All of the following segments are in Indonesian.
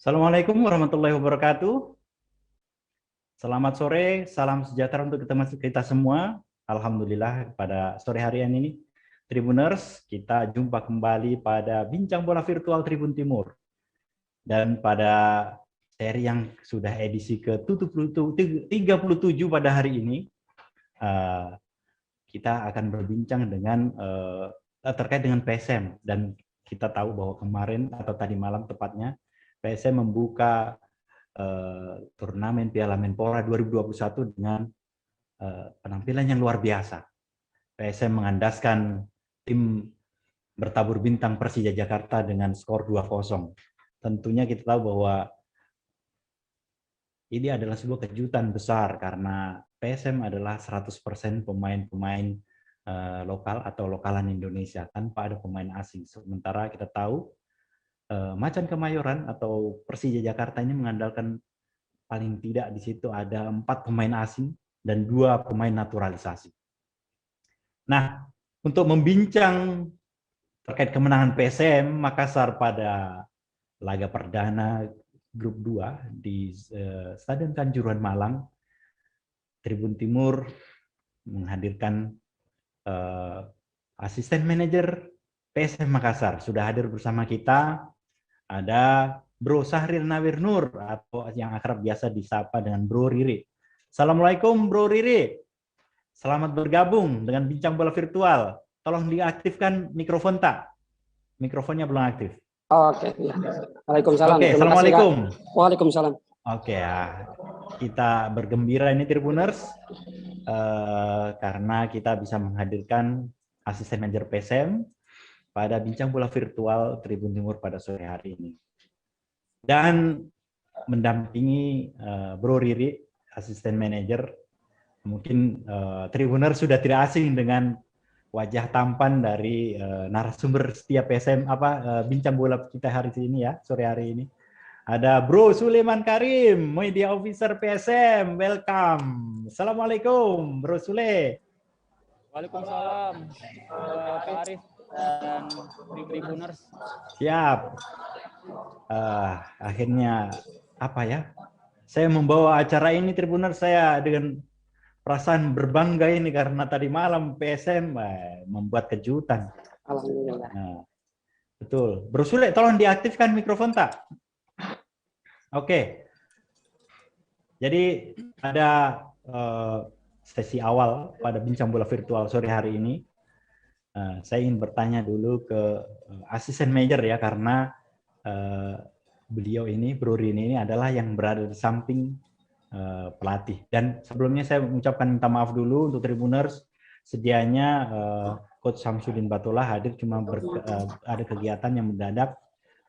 Assalamualaikum warahmatullahi wabarakatuh. Selamat sore, salam sejahtera untuk kita semua. Alhamdulillah pada sore hari ini, Tribuners, kita jumpa kembali pada Bincang Bola Virtual Tribun Timur. Dan pada seri yang sudah edisi ke-37 pada hari ini, kita akan berbincang dengan terkait dengan PSM. Dan kita tahu bahwa kemarin atau tadi malam tepatnya, PSM membuka turnamen Piala Menpora 2021 dengan penampilan yang luar biasa. PSM mengandaskan tim bertabur bintang Persija Jakarta dengan skor 2-0. Tentunya kita tahu bahwa ini adalah sebuah kejutan besar karena PSM adalah 100% pemain-pemain lokal atau lokalan Indonesia tanpa ada pemain asing. Sementara kita tahu Macan Kemayoran atau Persija Jakarta ini mengandalkan paling tidak di situ ada 4 pemain asing dan 2 pemain naturalisasi. Nah, untuk membincang terkait kemenangan PSM Makassar pada laga perdana grup 2 di Stadion Kanjuruhan Malang, Tribun Timur menghadirkan asisten manajer PSM Makassar. Sudah hadir bersama kita ada Bro Sahril Nawir Nur atau yang akrab biasa disapa dengan Bro Riri. Assalamualaikum Bro Riri. Selamat bergabung dengan Bincang Bola Virtual. Tolong diaktifkan mikrofon tak? Mikrofonnya belum aktif. Oke, ya. Waalaikumsalam. Oke, Assalamualaikum. Waalaikumsalam. Oke ya, kita bergembira ini Tribuners karena kita bisa menghadirkan asisten manajer PSM pada Bincang Bola Virtual Tribun Timur pada sore hari ini. Dan mendampingi Bro Riri, asisten manajer, mungkin Tribuner sudah tidak asing dengan wajah tampan dari narasumber setiap PSM Bincang Bola kita hari ini ya, sore hari ini. Ada Bro Suleiman Karim, Media Officer PSM, welcome. Assalamualaikum Bro Sule. Waalaikumsalam Pak Arif dan Tribuners. Siap. Akhirnya apa ya? Saya membawa acara ini Tribuners, saya dengan perasaan berbangga ini karena tadi malam PSM membuat kejutan. Alhamdulillah. Nah, betul. Bro Sule, tolong diaktifkan mikrofon tak? Oke. Jadi ada sesi awal pada Bincang Bola Virtual sore hari ini. Saya ingin bertanya dulu ke asisten manajer ya, karena beliau ini, Bro Rini ini adalah yang berada di samping pelatih. Dan sebelumnya saya mengucapkan minta maaf dulu untuk Tribuners, sedianya Coach Samsudin Batola hadir cuma ada kegiatan yang mendadak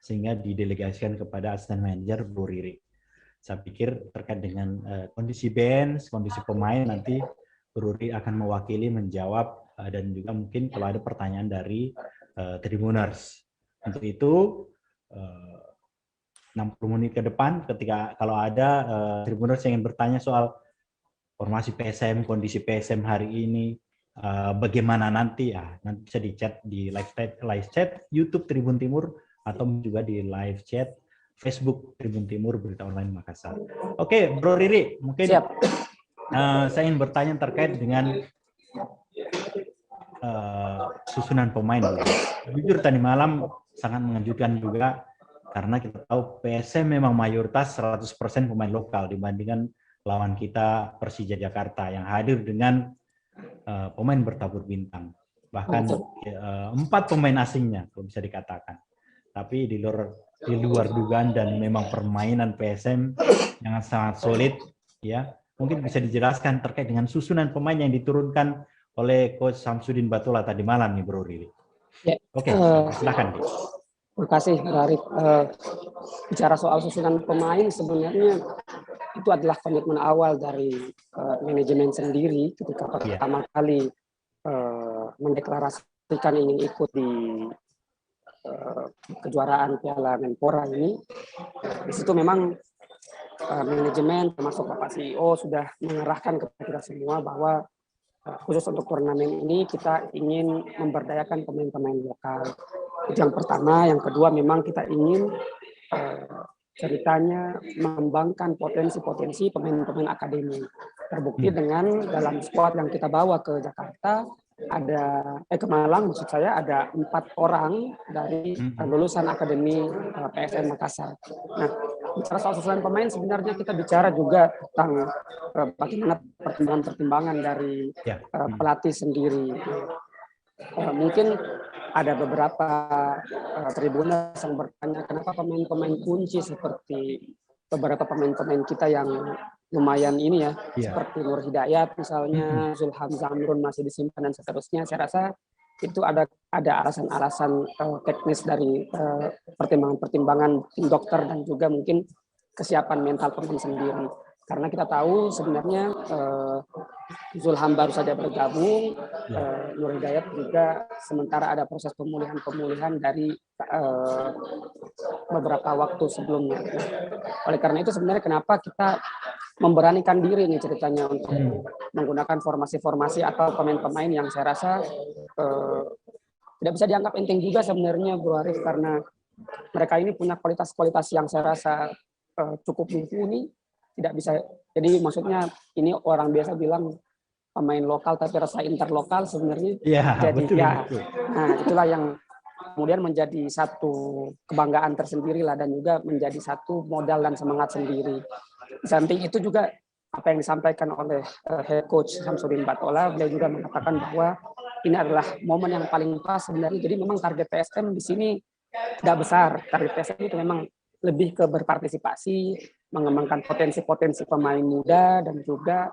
sehingga didelegasikan kepada asisten manajer Bro Riri. Saya pikir terkait dengan kondisi bench, kondisi pemain nanti Bro Riri akan mewakili menjawab dan juga mungkin kalau ada pertanyaan dari Tribuners. Untuk itu 60 menit ke depan ketika kalau ada Tribuners yang ingin bertanya soal formasi PSM, kondisi PSM hari ini, bagaimana nanti nanti bisa di chat di live chat YouTube Tribun Timur atau juga di live chat Facebook Tribun Timur Berita Online Makassar. Oke, Bro Riri, mungkin saya ingin bertanya terkait dengan susunan pemain. Jujur tadi malam sangat mengejutkan juga karena kita tahu PSM memang mayoritas 100% pemain lokal dibandingkan lawan kita Persija Jakarta yang hadir dengan pemain bertabur bintang. Bahkan 4 pemain asingnya kalau bisa dikatakan. Tapi di luar dugaan dan memang permainan PSM yang sangat solid ya. Mungkin bisa dijelaskan terkait dengan susunan pemain yang diturunkan oleh Coach Samsudin Batola tadi malam nih Bro Riri. Ya, Oke, silakan. Terima kasih Arif. Bicara soal susunan pemain sebenarnya itu adalah komitmen awal dari manajemen sendiri ketika pertama kali mendeklarasikan ingin ikut di kejuaraan Piala Menpora ini. Di situ memang manajemen termasuk Bapak CEO sudah mengarahkan kepada kita semua bahwa khusus untuk turnamen ini kita ingin memberdayakan pemain-pemain lokal. Itu yang pertama. Yang kedua memang kita ingin ceritanya mengembangkan potensi-potensi pemain-pemain akademi. Terbukti dengan dalam skuad yang kita bawa ke Jakarta, ke Malang maksud saya, ada 4 orang dari lulusan Akademi PSM Makassar. Nah, bicara soal susunan pemain, sebenarnya kita bicara juga tentang bagaimana pertimbangan-pertimbangan dari pelatih sendiri. Mungkin ada beberapa tribuners yang bertanya kenapa pemain-pemain kunci seperti beberapa pemain-pemain kita yang lumayan ini ya, seperti Nur Hidayat misalnya, Zulham Zamrun masih disimpan dan seterusnya. Saya rasa itu ada alasan-alasan teknis dari pertimbangan-pertimbangan tim dokter dan juga mungkin kesiapan mental pemain sendiri. Karena kita tahu sebenarnya Zulham baru saja bergabung, Nur Hidayat juga sementara ada proses pemulihan dari beberapa waktu sebelumnya. Oleh karena itu sebenarnya kenapa kita memberanikan diri nih ceritanya untuk menggunakan formasi-formasi atau pemain-pemain yang saya rasa tidak bisa dianggap enteng juga sebenarnya, Bro Arif, karena mereka ini punya kualitas-kualitas yang saya rasa cukup mumpuni. Tidak bisa, jadi maksudnya ini orang biasa bilang pemain lokal tapi rasa interlokal sebenarnya. Jadi betul, betul. Nah itulah yang kemudian menjadi satu kebanggaan tersendiri lah, dan juga menjadi satu modal dan semangat sendiri. Di samping itu juga apa yang disampaikan oleh head coach Samsudin Batola, beliau juga mengatakan bahwa ini adalah momen yang paling pas sebenarnya. Jadi memang target PSM di sini tidak besar. Target PSM itu memang lebih ke berpartisipasi, mengembangkan potensi-potensi pemain muda, dan juga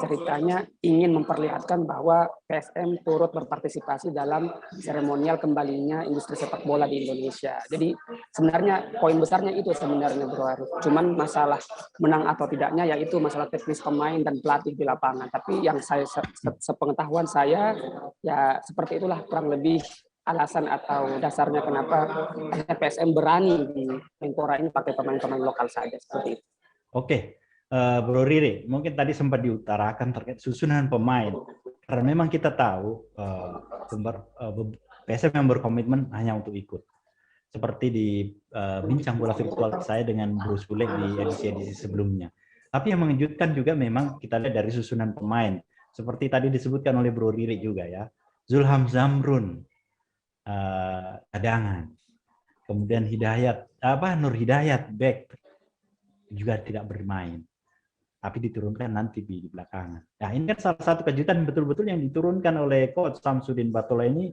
ceritanya ingin memperlihatkan bahwa PSM turut berpartisipasi dalam seremonial kembalinya industri sepak bola di Indonesia. Jadi sebenarnya poin besarnya itu sebenarnya, Bro Arif. Cuman masalah menang atau tidaknya yaitu masalah teknis pemain dan pelatih di lapangan. Tapi yang saya sepengetahuan saya ya seperti itulah kurang lebih alasan atau dasarnya kenapa PSM berani di Menpora ini pakai pemain-pemain lokal saja seperti itu. Oke, Bro Riri, mungkin tadi sempat diutarakan terkait susunan pemain. Karena memang kita tahu PSM yang berkomitmen hanya untuk ikut. Seperti di bincang bola virtual saya dengan Bro Sule di edisi-edisi sebelumnya. Tapi yang mengejutkan juga memang kita lihat dari susunan pemain. Seperti tadi disebutkan oleh Bro Riri juga ya. Zulham Zamrun, cadangan. Kemudian Nur Hidayat back juga tidak bermain, tapi diturunkan nanti di belakangan. Nah ini kan salah satu kejutan betul-betul yang diturunkan oleh Coach Samsudin Batola ini.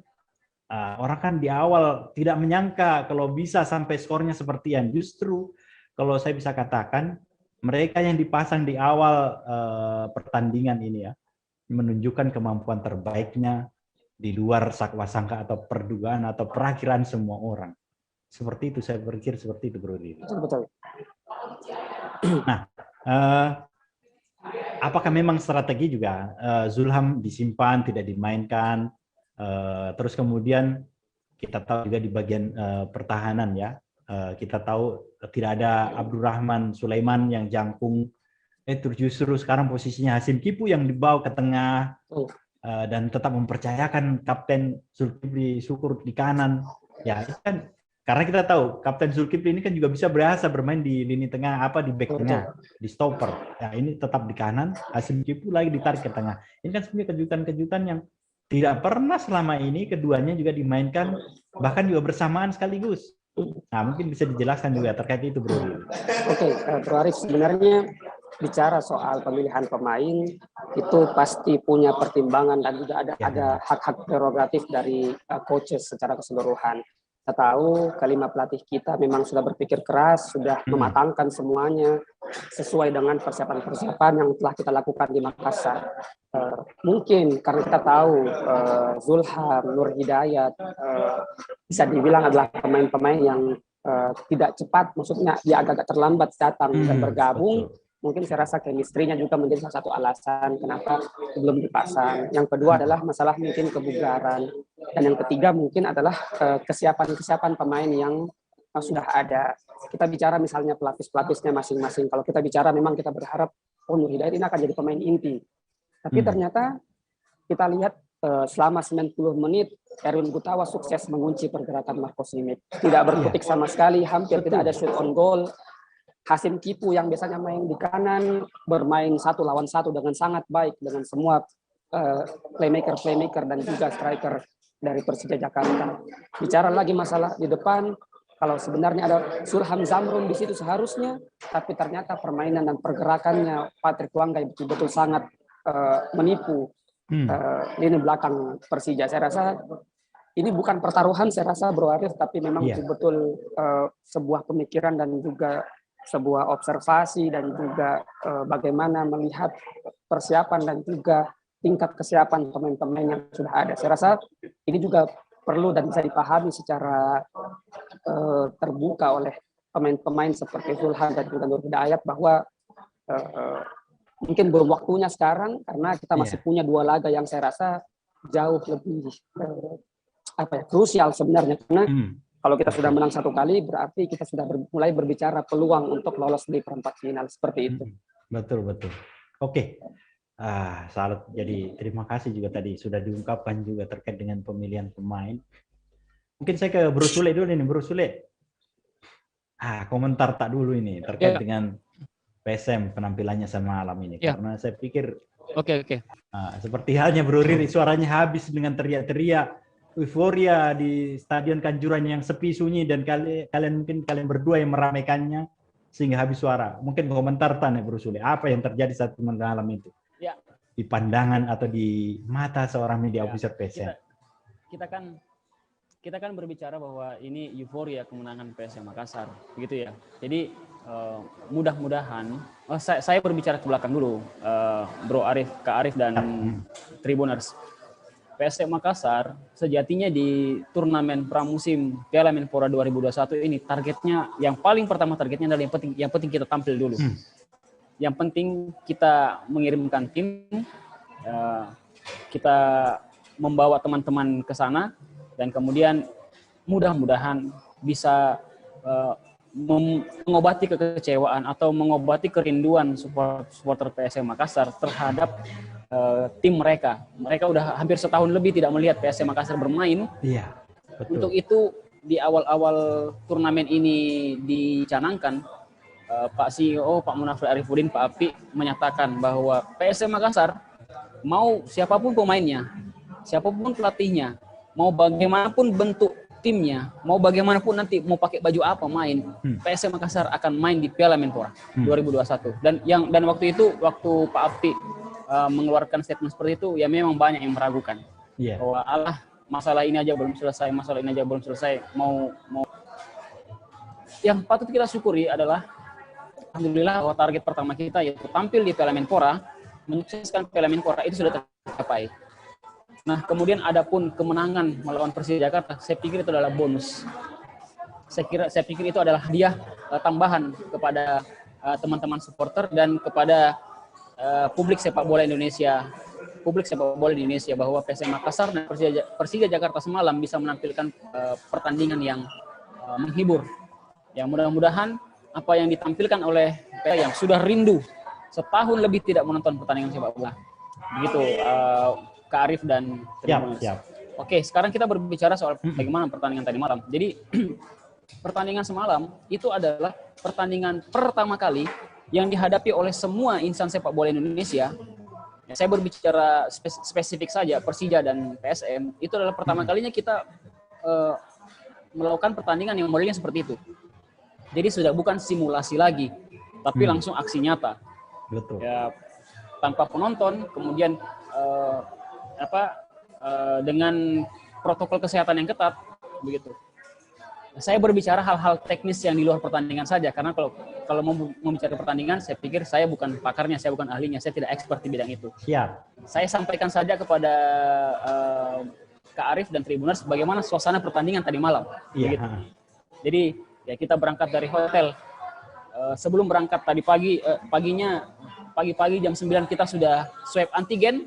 Orang kan di awal tidak menyangka kalau bisa sampai skornya sepertian. Justru kalau saya bisa katakan mereka yang dipasang di awal pertandingan ini ya menunjukkan kemampuan terbaiknya di luar sangka atau perdugaan atau perakhiran semua orang. Seperti itu, saya berpikir seperti itu, Bro Riri. Betul. Nah, apakah memang strategi juga Zulham disimpan, tidak dimainkan, terus kemudian kita tahu juga di bagian pertahanan ya, kita tahu tidak ada Abdurrahman Sulaiman yang jangkung, justru sekarang posisinya Hasim Kipu yang dibawa ke tengah. Dan tetap mempercayakan Kapten Zulkifli Syukur di kanan. Ya, itu kan karena kita tahu Kapten Zulkifli ini kan juga bisa bermain di lini tengah, di back tengah, di stopper. Ya, ini tetap di kanan, Hasim Kipu lagi ditarik ke tengah. Ini kan sebenarnya kejutan-kejutan yang tidak pernah selama ini keduanya juga dimainkan, bahkan juga bersamaan sekaligus. Nah, mungkin bisa dijelaskan juga terkait itu, Bro. Oke, Bro Arif, sebenarnya bicara soal pemilihan pemain itu pasti punya pertimbangan dan juga ada hak-hak prerogatif dari coaches secara keseluruhan. Kita tahu kelima pelatih kita memang sudah berpikir keras, sudah mematangkan semuanya sesuai dengan persiapan-persiapan yang telah kita lakukan di Makassar. Mungkin karena kita tahu Zulham, Nur Hidayat bisa dibilang adalah pemain-pemain yang tidak cepat, maksudnya dia agak terlambat datang dan bergabung. Mungkin saya rasa chemistry-nya juga menjadi salah satu alasan kenapa belum dipasang. Yang kedua adalah masalah mungkin kebugaran. Dan yang ketiga mungkin adalah kesiapan pemain yang sudah ada. Kita bicara misalnya pelapis-pelapisnya masing-masing. Kalau kita bicara memang kita berharap Nur Hidayat ini akan jadi pemain inti. Tapi ternyata kita lihat selama 90 menit Erwin Gutawa sukses mengunci pergerakan Marco Simic. Tidak berkutik sama sekali, hampir tidak ada shoot on goal. Hasim Kipu yang biasanya main di kanan bermain 1 lawan 1 dengan sangat baik dengan semua playmaker dan juga striker dari Persija Jakarta. Bicara lagi masalah di depan, kalau sebenarnya ada Surham Zamrun di situ seharusnya, tapi ternyata permainan dan pergerakannya Patrick Wanggai betul-betul sangat menipu lini belakang Persija. Saya rasa ini bukan pertaruhan, saya rasa Bro Arif, tapi memang betul-betul sebuah pemikiran dan juga sebuah observasi dan juga bagaimana melihat persiapan dan juga tingkat kesiapan pemain-pemain yang sudah ada. Saya rasa ini juga perlu dan bisa dipahami secara terbuka oleh pemain-pemain seperti Zulhan dan juga Nur Hidayat bahwa mungkin belum waktunya sekarang karena kita masih punya 2 laga yang saya rasa jauh lebih krusial sebenarnya, karena kalau kita sudah menang 1 kali berarti kita sudah mulai berbicara peluang untuk lolos di perempat final seperti itu. Betul. Oke. Salut. Jadi terima kasih juga tadi sudah diungkapkan juga terkait dengan pemilihan pemain. Mungkin saya ke Bro Sule dulu nih, Bro Sule. Komentar tak dulu ini terkait dengan PSM penampilannya semalam ini, karena saya pikir seperti halnya Bro Riri, suaranya habis dengan teriak-teriak euforia di Stadion Kanjuruhan yang sepi sunyi, dan kalian berdua yang meramaikannya sehingga habis suara. Mungkin komentar tanya Bro Sule, apa yang terjadi saat malam itu? Di pandangan atau di mata seorang media officer PSM. Kita kan berbicara bahwa ini euforia kemenangan PSM Makassar, begitu ya. Jadi mudah-mudahan, saya berbicara ke belakang dulu, Bro Arif, Kak Arif dan Tribuners. PSM Makassar sejatinya di turnamen pramusim Piala Menpora 2021 ini targetnya, yang paling pertama targetnya adalah yang penting kita tampil dulu. Yang penting kita mengirimkan tim, kita membawa teman-teman ke sana, dan kemudian mudah-mudahan bisa mengobati kekecewaan atau mengobati kerinduan supporter PSM Makassar terhadap tim mereka. Mereka udah hampir setahun lebih tidak melihat PSM Makassar bermain. Iya, betul. Untuk itu di awal-awal turnamen ini dicanangkan, Pak CEO, Pak Munafri Arifuddin, Pak Api menyatakan bahwa PSM Makassar mau siapapun pemainnya, siapapun pelatihnya, mau bagaimanapun bentuk timnya, mau bagaimanapun nanti mau pakai baju apa main, PSM Makassar akan main di Piala Menpora 2021. Dan waktu itu, waktu Pak Api mengeluarkan statement seperti itu, ya memang banyak yang meragukan bahwa masalah ini aja belum selesai, mau yang patut kita syukuri adalah alhamdulillah bahwa target pertama kita yaitu tampil di Piala Menpora, menyukseskan Piala Menpora itu sudah tercapai. Nah, kemudian adapun kemenangan melawan Persija Jakarta, saya pikir itu adalah bonus. Saya pikir itu adalah hadiah tambahan kepada teman-teman supporter dan kepada publik sepak bola Indonesia bahwa PSM Makassar dan Persija Jakarta semalam bisa menampilkan pertandingan yang menghibur. Yang mudah-mudahan apa yang ditampilkan oleh yang sudah rindu setahun lebih tidak menonton pertandingan sepak bola. Begitu Kak Arif dan Tribuners. Oke, sekarang kita berbicara soal bagaimana pertandingan tadi malam. Jadi pertandingan semalam itu adalah pertandingan pertama kali yang dihadapi oleh semua insan sepak bola Indonesia. Saya berbicara spesifik saja, Persija dan PSM, itu adalah pertama kalinya kita melakukan pertandingan yang modelnya seperti itu. Jadi sudah bukan simulasi lagi, tapi langsung aksi nyata. Betul. Ya, tanpa penonton, kemudian dengan protokol kesehatan yang ketat, begitu. Saya berbicara hal-hal teknis yang di luar pertandingan saja, karena kalau mau bicara pertandingan, saya pikir saya bukan pakarnya, saya bukan ahlinya, saya tidak expert di bidang itu. Siap. Saya sampaikan saja kepada Kak Arif dan Tribuners bagaimana suasana pertandingan tadi malam. Iya. Begitu. Jadi ya kita berangkat dari hotel. Sebelum berangkat tadi pagi-pagi jam 9 kita sudah swab antigen.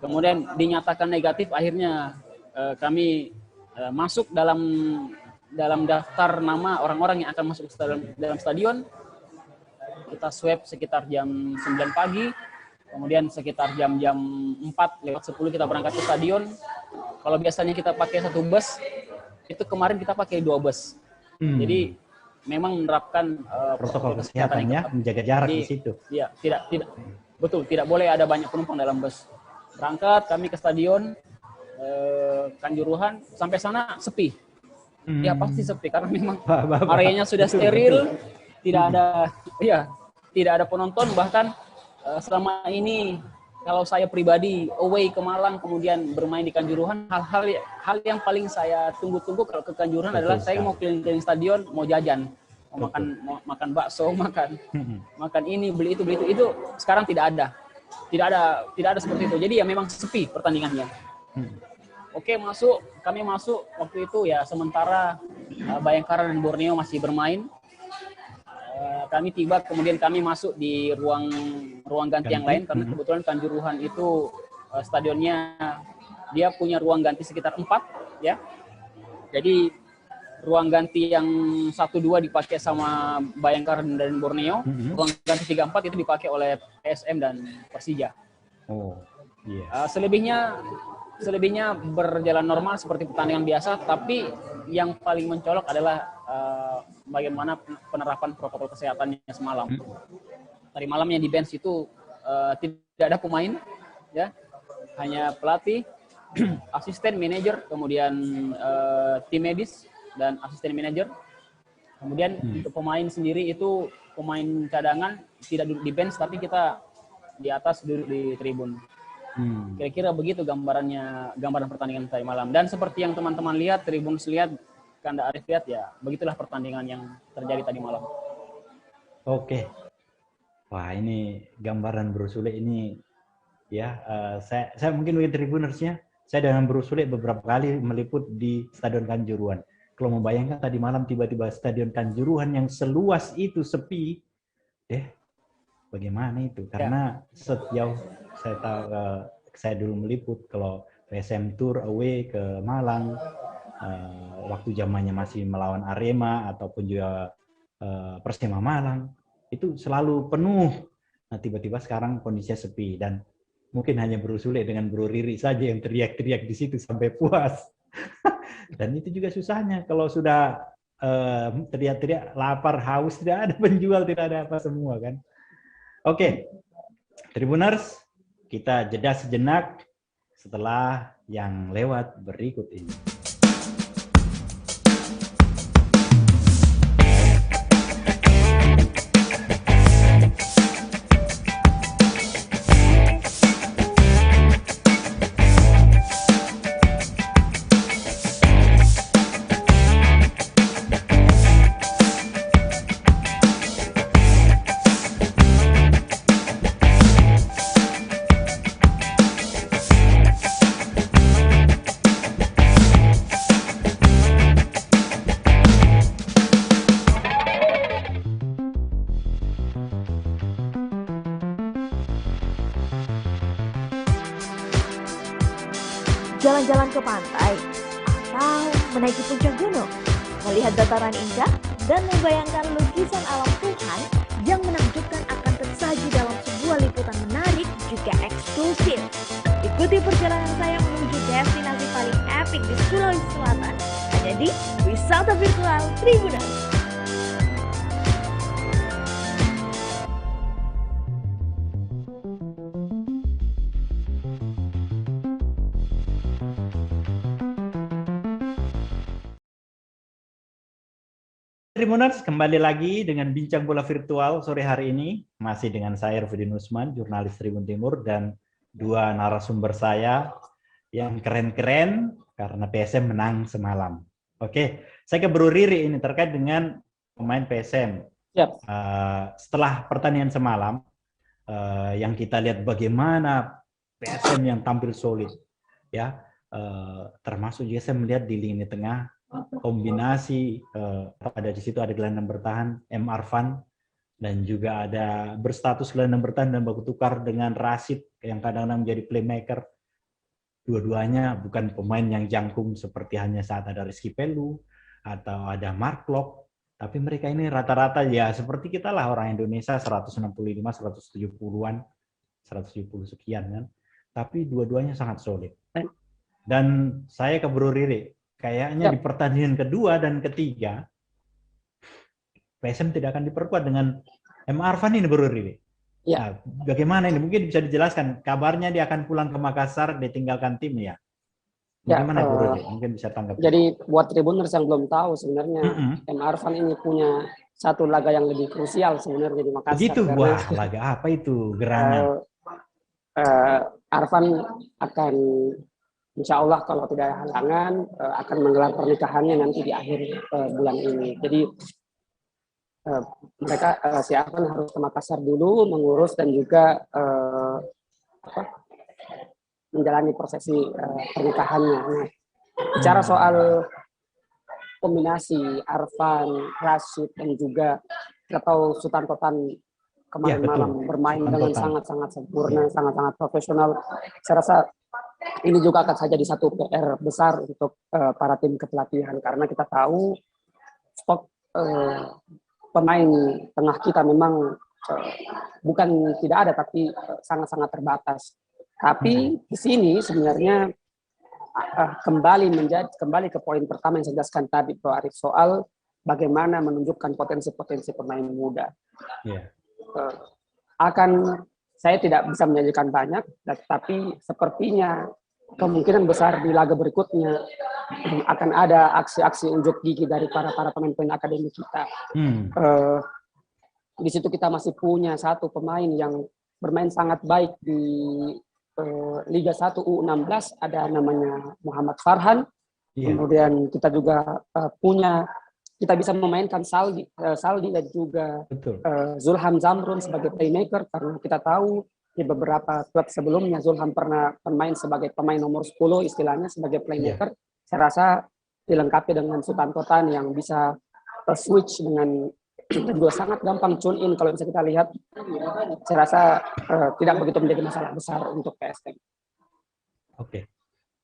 Kemudian dinyatakan negatif, akhirnya kami masuk dalam daftar nama orang-orang yang akan masuk dalam stadion. Kita swab sekitar jam 9 pagi. kemudian sekitar jam-jam 4:10 kita berangkat ke stadion. Kalau biasanya kita pakai 1 bus, itu kemarin kita pakai 2 bus. Jadi memang menerapkan protokol kesehatan ya, menjaga jarak di situ. Iya, betul, tidak boleh ada banyak penumpang dalam bus. Berangkat kami ke stadion Kanjuruhan, sampai sana sepi. Ya pasti sepi karena memang areanya sudah steril, tidak ada penonton. Bahkan selama ini kalau saya pribadi away ke Malang kemudian bermain di Kanjuruhan, hal yang paling saya tunggu-tunggu kalau ke Kanjuruhan adalah saya mau keliling-keliling stadion, mau jajan, mau makan bakso, makan ini, beli itu. Itu sekarang tidak ada seperti itu. Jadi ya memang sepi pertandingannya. Oke, kami masuk waktu itu ya, sementara Bayangkara dan Borneo masih bermain. Kami tiba, kemudian kami masuk di ruang ganti yang lain karena kebetulan Kanjuruhan itu stadionnya dia punya ruang ganti sekitar 4 ya. Jadi ruang ganti yang 1-2 dipakai sama Bayangkara dan Borneo, ruang ganti 3-4 itu dipakai oleh PSM dan Persija. Oh, iya. Selebihnya berjalan normal seperti pertandingan biasa, tapi yang paling mencolok adalah bagaimana penerapan protokol kesehatannya semalam. Tadi malamnya di bench itu tidak ada pemain, ya, hanya pelatih, asisten manajer, kemudian tim medis dan asisten manajer. Kemudian untuk pemain sendiri itu pemain cadangan tidak duduk di bench, tapi kita di atas duduk di tribun. Kira-kira begitu gambaran pertandingan tadi malam. Dan seperti yang teman-teman lihat, Tribun lihat, Kanda Arif lihat, ya begitulah pertandingan yang terjadi tadi malam. Oke. Wah, ini gambaran Bro Sule ini ya, saya mungkin bagi Tribunersnya, saya dengan Bro Sule beberapa kali meliput di Stadion Kanjuruhan. Kalau membayangkan tadi malam tiba-tiba Stadion Kanjuruhan yang seluas itu sepi, bagaimana itu? Karena sejauh saya tahu, saya dulu meliput kalau PSM Tour away ke Malang, waktu zamannya masih melawan Arema ataupun juga Persema Malang, itu selalu penuh. Nah, tiba-tiba sekarang kondisinya sepi dan mungkin hanya Bro Sule dengan Bro Riri saja yang teriak-teriak di situ sampai puas. Dan itu juga susahnya kalau sudah teriak-teriak lapar, haus, tidak ada penjual, tidak ada apa semua kan. Oke, Tribuners, kita jeda sejenak setelah yang lewat berikut ini. Jalan-jalan ke pantai, atau menaiki puncak gunung, melihat dataran indah, dan membayangkan lukisan alam Tuhan yang menakjubkan akan tersaji dalam sebuah liputan menarik juga eksklusif. Ikuti perjalanan saya menuju destinasi paling epik di Sulawesi Selatan, hanya di Wisata Virtual Tribuners. Tribuners, kembali lagi dengan Bincang Bola Virtual sore hari ini. Masih dengan saya, Rufidin Usman, jurnalis Tribun Timur, dan dua narasumber saya yang keren-keren karena PSM menang semalam. Oke, saya ke Bro Riri ini terkait dengan pemain PSM. Yep. Setelah pertandingan semalam, yang kita lihat bagaimana PSM yang tampil solid, ya, termasuk juga saya melihat di lini tengah, kombinasi ada di situ ada gelandang bertahan M. Arfan dan juga ada berstatus gelandang bertahan dan baku tukar dengan Rashid yang kadang-kadang menjadi playmaker. Dua-duanya bukan pemain yang jangkung seperti hanya saat ada Rizky Pelu atau ada Mark Klok, tapi mereka ini rata-rata ya seperti kita lah, orang Indonesia 165-170-an 170 sekian kan. Tapi dua-duanya sangat solid. Dan saya ke Bro Riri, kayaknya di pertandingan kedua dan ketiga PSM tidak akan diperkuat dengan M. Arfan ini, Bro Riri. Nah, bagaimana ini? Mungkin bisa dijelaskan. Kabarnya dia akan pulang ke Makassar, ditinggalkan tim ya. Bagaimana Bro Riri? Mungkin bisa tanggapi. Jadi buat Tribuners yang belum tahu sebenarnya M. Arfan ini punya satu laga yang lebih krusial sebenarnya di Makassar. Begitu, wah laga apa itu? Gerangan. Arfan akan insya Allah kalau tidak ada halangan akan menggelar pernikahannya nanti di akhir bulan ini. Jadi mereka si Arfan harus ke Makassar dulu mengurus dan juga menjalani prosesi pernikahannya. Nah, bicara soal kombinasi Arfan, Rashid dan juga kita tahu Sultan Totan kemarin malam bermain dengan sangat-sangat sempurna, sangat-sangat profesional. Saya rasa ini juga akan saja jadi satu PR besar untuk para tim kepelatihan karena kita tahu stok pemain tengah kita memang bukan tidak ada tapi sangat-sangat terbatas. Tapi di sini sebenarnya kembali ke poin pertama yang saya jelaskan tadi Bro Arif soal bagaimana menunjukkan potensi-potensi pemain muda. Saya tidak bisa menjanjikan banyak, tapi sepertinya kemungkinan besar di laga berikutnya akan ada aksi-aksi unjuk gigi dari para pemain-pemain akademi kita. Di situ kita masih punya satu pemain yang bermain sangat baik di Liga 1 U16, ada namanya Muhammad Farhan. Kemudian kita juga kita bisa memainkan Saldi dan juga Zulham Zamrun sebagai playmaker karena kita tahu di beberapa klub sebelumnya Zulham pernah bermain sebagai pemain nomor 10 istilahnya sebagai playmaker. Saya rasa dilengkapi dengan Sultan Totan yang bisa switch dengan juga sangat gampang tune in kalau bisa kita lihat. Saya rasa tidak begitu menjadi masalah besar untuk PSM. Oke.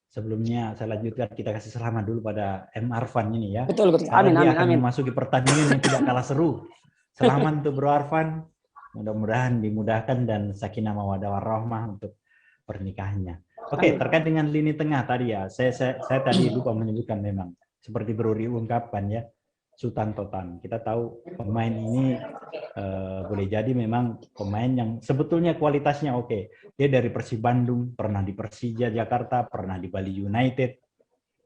Sebelumnya saya lanjutkan, kita kasih selamat dulu pada M. Arfan ini ya. Betul. Amin. Memasuki pertandingan yang tidak kalah seru. Selamat untuk Bro Arfan. Mudah-mudahan dimudahkan dan sakinah mawaddah warahmah untuk pernikahannya. Oke, terkait dengan lini tengah tadi ya. Saya tadi lupa menyebutkan memang seperti Bro Ri ungkapkan ya. Sultan Totan. Kita tahu pemain ini boleh jadi memang pemain yang sebetulnya kualitasnya oke. Dia dari Persib Bandung, pernah di Persija Jakarta, pernah di Bali United,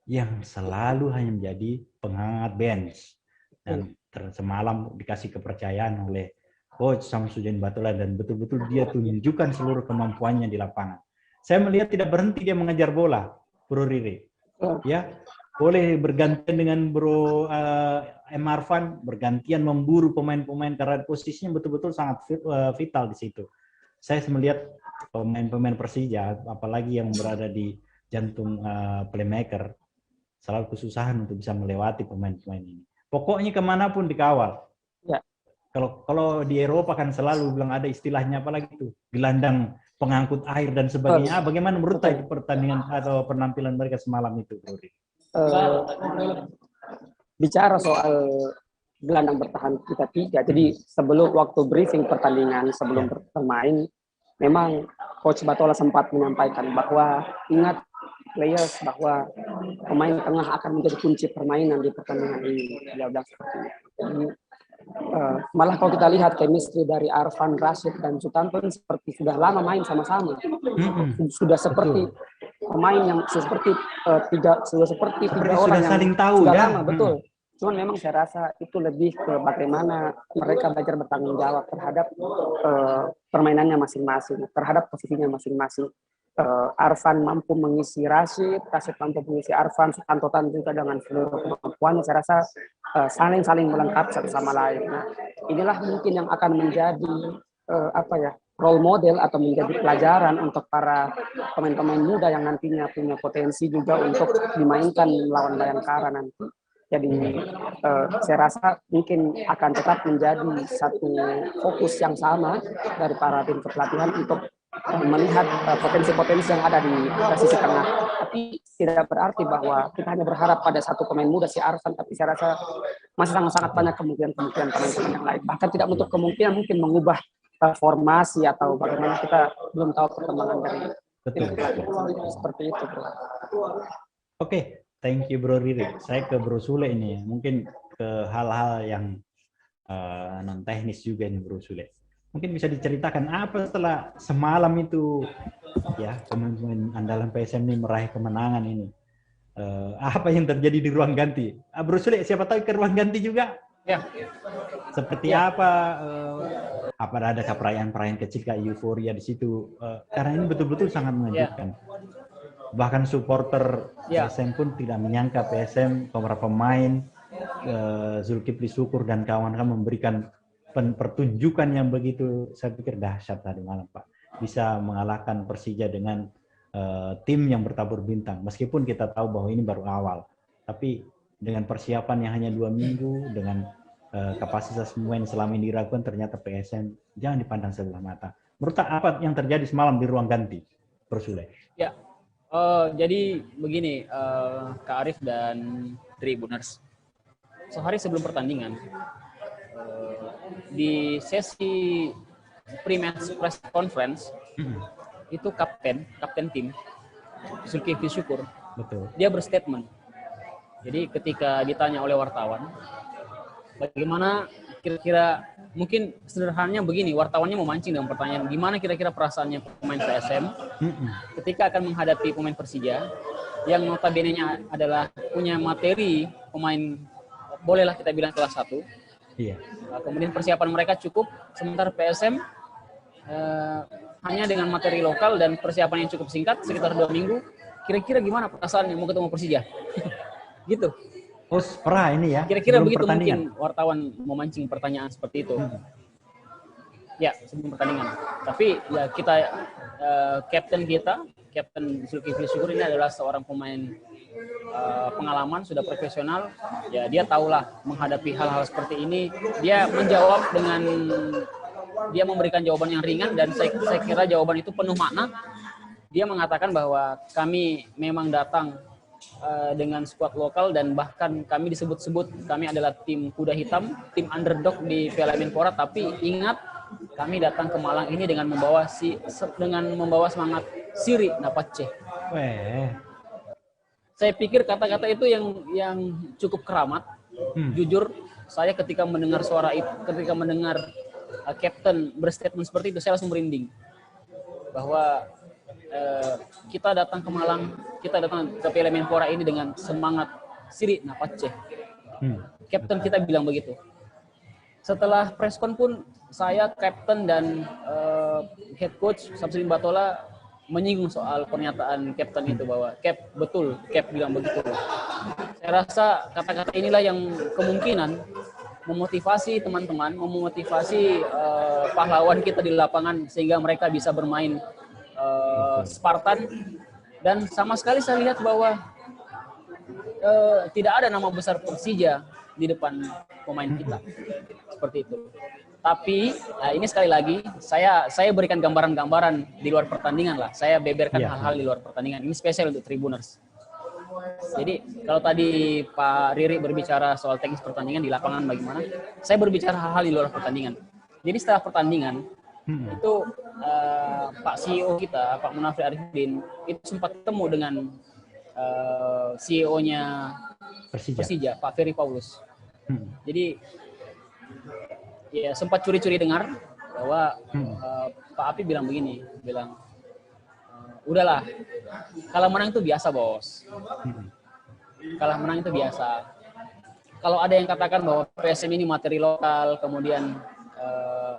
yang selalu hanya menjadi penghangat bench. Dan semalam dikasih kepercayaan oleh Coach Samsudin Batola dan betul-betul dia tunjukkan seluruh kemampuannya di lapangan. Saya melihat tidak berhenti dia mengejar bola, Bro Riri. Ya, boleh bergantian dengan Bro M. Arfan, bergantian memburu pemain-pemain karena posisinya betul-betul sangat vital di situ. Saya melihat pemain-pemain Persija, apalagi yang berada di jantung playmaker, selalu kesusahan untuk bisa melewati pemain-pemain ini. Pokoknya kemanapun dikawal. Kalau di Eropa kan selalu bilang ada istilahnya apalagi itu gelandang pengangkut air dan sebagainya. Bagaimana menurut saya pertandingan atau penampilan mereka semalam itu, Bro? Bicara soal gelandang bertahan kita tiga, jadi sebelum waktu briefing pertandingan sebelum bermain, memang Coach Batola sempat menyampaikan bahwa ingat players bahwa pemain tengah akan menjadi kunci permainan di pertandingan ini. Dia bilang seperti itu. Jadi, malah kalau kita lihat chemistry dari Arfan, Rashid dan Sultan seperti sudah lama main sama-sama. Sudah seperti pemain yang seperti tiga orang yang saling tahu sudah ya. Lama, betul. Cuman memang saya rasa itu lebih ke bagaimana mereka belajar bertanggung jawab terhadap permainannya masing-masing, terhadap posisinya masing-masing. Arfan mampu mengisi Rashid mampu mengisi Arfan, Sultan Totan juga dengan seluruh kemampuannya. Saya rasa saling melengkapi satu sama lain. Nah, inilah mungkin yang akan menjadi role model atau menjadi pelajaran untuk para pemain-pemain muda yang nantinya punya potensi juga untuk dimainkan lawan Bayangkara nanti. Jadi saya rasa mungkin akan tetap menjadi satu fokus yang sama dari para tim kepelatihan untuk melihat potensi-potensi yang ada di sisi tengah. Tapi tidak berarti bahwa kita hanya berharap pada satu pemain muda si Arfan, tapi saya rasa masih sangat-sangat banyak kemungkinan pemain-pemain yang lain. Bahkan tidak menutup kemungkinan mungkin mengubah formasi atau bagaimana, kita belum tahu perkembangan dari Betul. seperti itu, Bro. Oke, thank you Bro Riri. Saya ke Bro Sule ini, mungkin ke hal-hal yang non teknis juga nih Bro Sule. Mungkin bisa diceritakan apa setelah semalam itu ya pemain-pemain andalan PSM ini meraih kemenangan ini. Apa yang terjadi di ruang ganti? Bro Sule, siapa tahu ke ruang ganti juga? Ya. Seperti apa? Apa ada perayaan-perayaan kecil kayak euforia di situ? Karena ini betul-betul sangat mengejutkan. Bahkan supporter PSM pun tidak menyangka PSM, beberapa pemain, Zulkifli Syukur dan kawan-kawan memberikan pertunjukan yang begitu, saya pikir dahsyat tadi malam, Pak. Bisa mengalahkan Persija dengan tim yang bertabur bintang. Meskipun kita tahu bahwa ini baru awal, tapi dengan persiapan yang hanya 2 minggu, dengan kapasitas pemain selama ini diragukan, ternyata PSM jangan dipandang sebelah mata. Menurut apa yang terjadi semalam di ruang ganti, Persule? Ya, jadi begini, Kak Arif dan Tribuners. Sehari sebelum pertandingan, di sesi pre-match press conference, itu kapten tim, Zulkifli Syukur, betul, dia berstatement. Jadi ketika ditanya oleh wartawan, bagaimana kira-kira, mungkin sederhananya begini, wartawannya memancing dengan pertanyaan, gimana kira-kira perasaannya pemain PSM ketika akan menghadapi pemain Persija, yang notabene-nya adalah punya materi pemain, bolehlah kita bilang kelas 1. Iya. Kemudian persiapan mereka cukup, sementara PSM hanya dengan materi lokal dan persiapan yang cukup singkat, sekitar 2 minggu. Kira-kira gimana perasaannya mau ketemu Persija? Gitu. Oh, pernah ini ya? Kira-kira begitu mungkin wartawan memancing pertanyaan seperti itu. Ya, sebelum pertandingan. Tapi ya kita, Kapten Zulkifli Syukur ini adalah seorang pemain pengalaman, sudah profesional. Ya, dia tahulah menghadapi hal-hal seperti ini. Dia menjawab dengan, dia memberikan jawaban yang ringan, dan saya kira jawaban itu penuh makna. Dia mengatakan bahwa kami memang datang dengan skuad lokal, dan bahkan kami disebut-sebut kami adalah tim kuda hitam, tim underdog di Piala Menpora, tapi ingat kami datang ke Malang ini dengan membawa semangat siri napace. Saya pikir kata-kata itu yang cukup keramat. Jujur, saya ketika mendengar suara itu, ketika mendengar Kapten berstatement seperti itu, saya langsung merinding. Bahwa kita datang ke Malang, kita datang ke Piala Menpora ini dengan semangat siri napace. Kapten kita bilang begitu. Setelah preskon pun saya, Kapten dan head coach Samsudin Batola menyinggung soal pernyataan Kapten itu, bahwa Cap bilang begitu. Saya rasa kata-kata inilah yang kemungkinan memotivasi teman-teman, memotivasi pahlawan kita di lapangan sehingga mereka bisa bermain Spartan. Dan sama sekali saya lihat bahwa tidak ada nama besar Persija di depan pemain kita, seperti itu. Tapi ini sekali lagi saya berikan gambaran-gambaran di luar pertandingan lah. Saya beberkan hal-hal di luar pertandingan. Ini spesial untuk Tribuners. Jadi kalau tadi Pak Riri berbicara soal teknis pertandingan di lapangan bagaimana, saya berbicara hal-hal di luar pertandingan. Jadi setelah pertandingan itu Pak CEO kita, Pak Munafri Arifin, itu sempat ketemu dengan CEO-nya Persija, Pak Ferry Paulus. Jadi ya sempat curi-curi dengar bahwa Pak Api bilang begini, udahlah, kalah menang itu biasa, bos. Kalah menang itu biasa. Kalau ada yang katakan bahwa PSM ini materi lokal, kemudian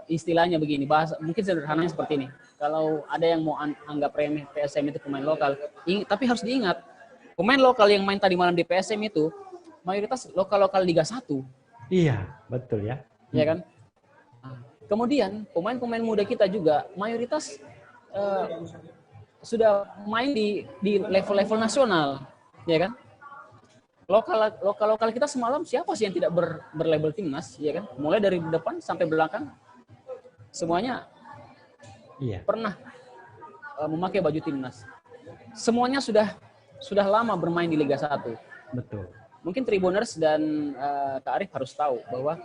istilahnya begini, bahasa mungkin sederhananya seperti ini. Kalau ada yang mau anggap remeh PSM itu pemain lokal, tapi harus diingat, pemain lokal yang main tadi malam di PSM itu mayoritas lokal-lokal Liga 1. Iya, betul ya. Iya kan? Kemudian pemain-pemain muda kita juga mayoritas sudah main di level-level nasional, ya kan? Lokal kita semalam siapa sih yang tidak berlabel timnas, ya kan? Mulai dari depan sampai belakang semuanya pernah memakai baju timnas. Semuanya sudah lama bermain di Liga 1. Betul. Mungkin Tribuners dan Kak Arif harus tahu bahwa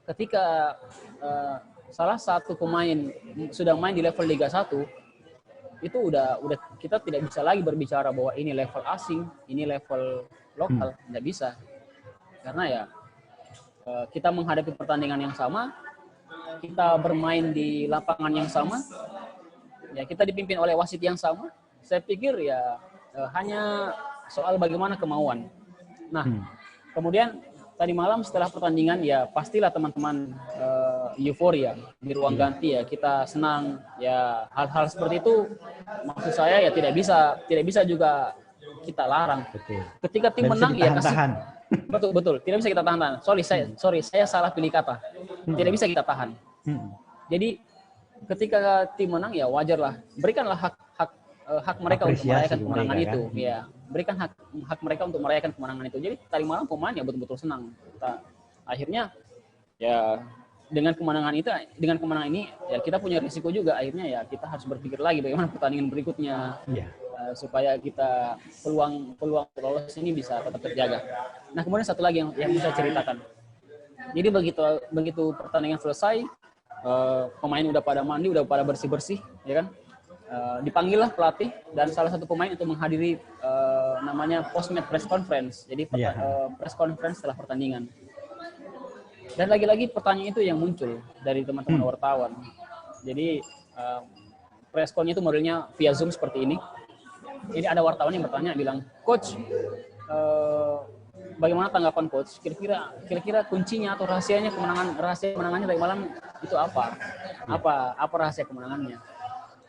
ketika salah satu pemain sudah main di level Liga 1, itu udah kita tidak bisa lagi berbicara bahwa ini level asing, ini level lokal, tidak bisa. Karena ya kita menghadapi pertandingan yang sama, kita bermain di lapangan yang sama, ya kita dipimpin oleh wasit yang sama. Saya pikir ya hanya soal bagaimana kemauan. Nah, kemudian tadi malam setelah pertandingan ya pastilah teman-teman euforia di ruang ganti ya, kita senang ya, hal-hal seperti itu maksud saya ya tidak bisa juga kita larang. Betul. Ketika tim menang ya kasih. Betul, tidak bisa kita tahan. Sorry, saya salah pilih kata. Tidak bisa kita tahan. Jadi ketika tim menang ya wajarlah, berikanlah hak mereka untuk merayakan kemenangan itu, kan? Ya, berikan hak mereka untuk merayakan kemenangan itu. Jadi tadi malam pemain ya betul-betul senang. Akhirnya ya dengan kemenangan ini ya kita punya risiko juga, akhirnya ya kita harus berpikir lagi bagaimana pertandingan berikutnya. Yeah. Supaya kita peluang lolos ini bisa tetap terjaga. Nah, kemudian satu lagi yang bisa ceritakan. Jadi begitu pertandingan selesai, pemain udah pada mandi, udah pada bersih-bersih, ya kan? Dipanggillah pelatih dan salah satu pemain untuk menghadiri namanya post-match press conference. Jadi press conference setelah pertandingan. Dan lagi-lagi pertanyaan itu yang muncul dari teman-teman wartawan. Jadi press con-nya itu modelnya via Zoom seperti ini. Ini ada wartawan yang bertanya, bilang, "Coach, bagaimana tanggapan coach? Kira-kira kuncinya atau rahasia kemenangannya tadi malam itu apa? Apa rahasia kemenangannya?"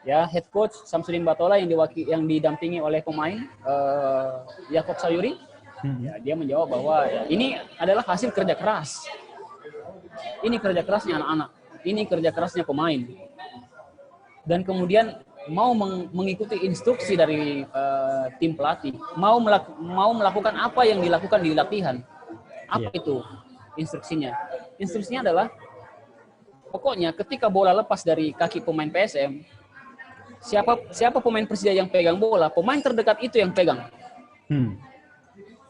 Ya, head coach Samsudin Batola yang didampingi oleh pemain Yakob Sayuri, ya, dia menjawab bahwa ya, ini adalah hasil kerja keras. Ini kerja kerasnya anak-anak, ini kerja kerasnya pemain. Dan kemudian mau mengikuti instruksi dari tim pelatih, mau melakukan apa yang dilakukan di latihan. Apa itu instruksinya? Instruksinya adalah pokoknya ketika bola lepas dari kaki pemain PSM, siapa pemain Persija yang pegang bola, pemain terdekat itu yang pegang.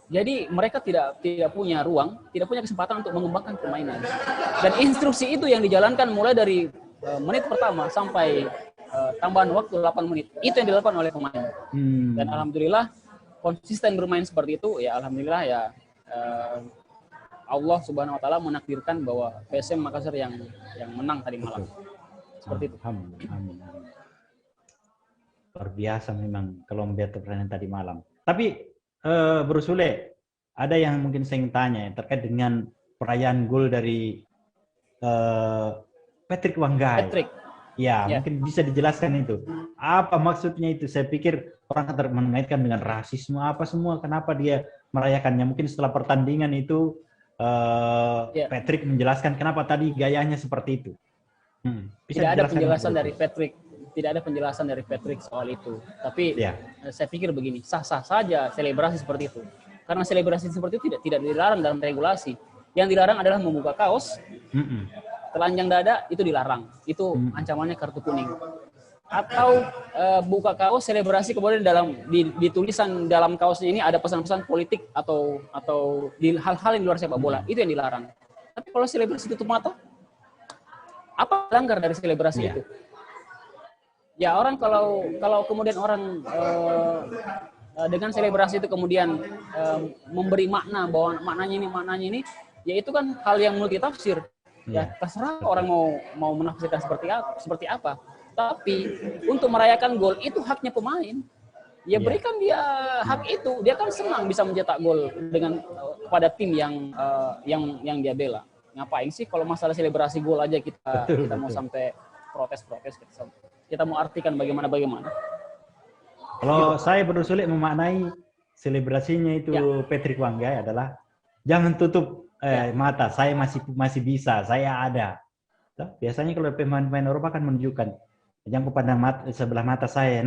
Jadi mereka tidak punya ruang, tidak punya kesempatan untuk mengembangkan permainan. Dan instruksi itu yang dijalankan mulai dari menit pertama sampai tambahan waktu 8 menit. Itu yang dilakukan oleh pemain. Dan alhamdulillah konsisten bermain seperti itu, ya alhamdulillah ya Allah Subhanahu wa taala menakdirkan bahwa PSM Makassar yang menang tadi malam. Seperti itu. Amin. Luar biasa memang kalau melihat pertandingan tadi malam. Tapi Bro Sule, ada yang mungkin saya ingin tanya terkait dengan perayaan gol dari Patrick Wanggai. Ya, mungkin bisa dijelaskan itu. Apa maksudnya itu? Saya pikir orang akan mengaitkan dengan rasisme apa semua. Kenapa dia merayakannya? Mungkin setelah pertandingan itu Patrick menjelaskan kenapa tadi gayanya seperti itu. Tidak ada penjelasan dari Patrick. Tidak ada penjelasan dari Patrick soal itu. Tapi saya pikir begini, sah-sah saja selebrasi seperti itu. Karena selebrasi seperti itu tidak dilarang dalam regulasi. Yang dilarang adalah membuka kaos, telanjang dada, itu dilarang. Itu ancamannya kartu kuning. Atau buka kaos selebrasi kemudian di tulisan dalam kaosnya ini ada pesan-pesan politik atau di hal-hal yang di luar sepak bola, itu yang dilarang. Tapi kalau selebrasi tutup mata, apa langgar dari selebrasi itu? Ya orang kalau kemudian orang dengan selebrasi itu kemudian memberi makna bahwa maknanya ini, ya itu kan hal yang multitafsir. Ya terserah orang mau menafsirkan seperti apa. Tapi untuk merayakan gol itu haknya pemain. Ya berikan dia hak itu. Dia kan senang bisa mencetak gol dengan pada tim yang dia bela. Ngapain sih kalau masalah selebrasi gol aja kita mau sampai protes kita mau artikan bagaimana. Kalau saya sulit memaknai selebrasinya itu Patrick Wanggai adalah jangan tutup mata, saya masih bisa, saya ada. Biasanya kalau pemain-pemain Eropa kan menunjukkan jangan pandang sebelah mata saya,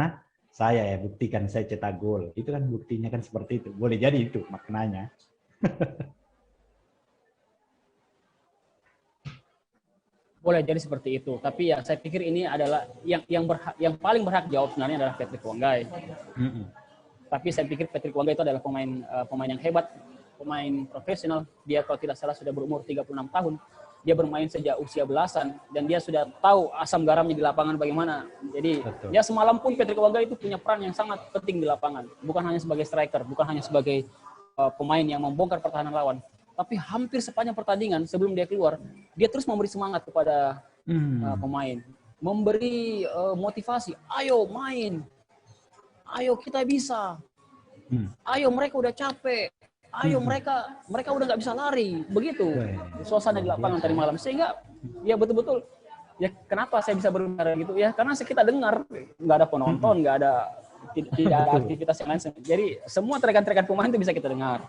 saya buktikan saya cetak gol. Itu kan buktinya kan seperti itu. Boleh jadi itu maknanya. Boleh jadi seperti itu, tapi ya saya pikir ini adalah yang paling berhak jawab sebenarnya adalah Patrick Wanggai. Tapi saya pikir Patrick Wanggai itu adalah pemain yang hebat, pemain profesional. Dia kalau tidak salah sudah berumur 36 tahun. dia bermain sejak usia belasan dan dia sudah tahu asam garamnya di lapangan bagaimana. Jadi ya semalam pun Patrick Wangga itu punya peran yang sangat penting di lapangan, bukan hanya sebagai striker, bukan hanya sebagai pemain yang membongkar pertahanan lawan, tapi hampir sepanjang pertandingan sebelum dia keluar, dia terus memberi semangat kepada pemain, memberi motivasi, ayo main, ayo kita bisa, ayo mereka udah capek, ayo mereka udah nggak bisa lari, begitu suasana di lapangan tadi malam. Sehingga ya betul-betul ya kenapa saya bisa berbicara gitu ya, karena kita dengar nggak ada penonton, nggak ada tidak ada aktivitas yang lain, jadi semua terikan-terikan pemain itu bisa kita dengar.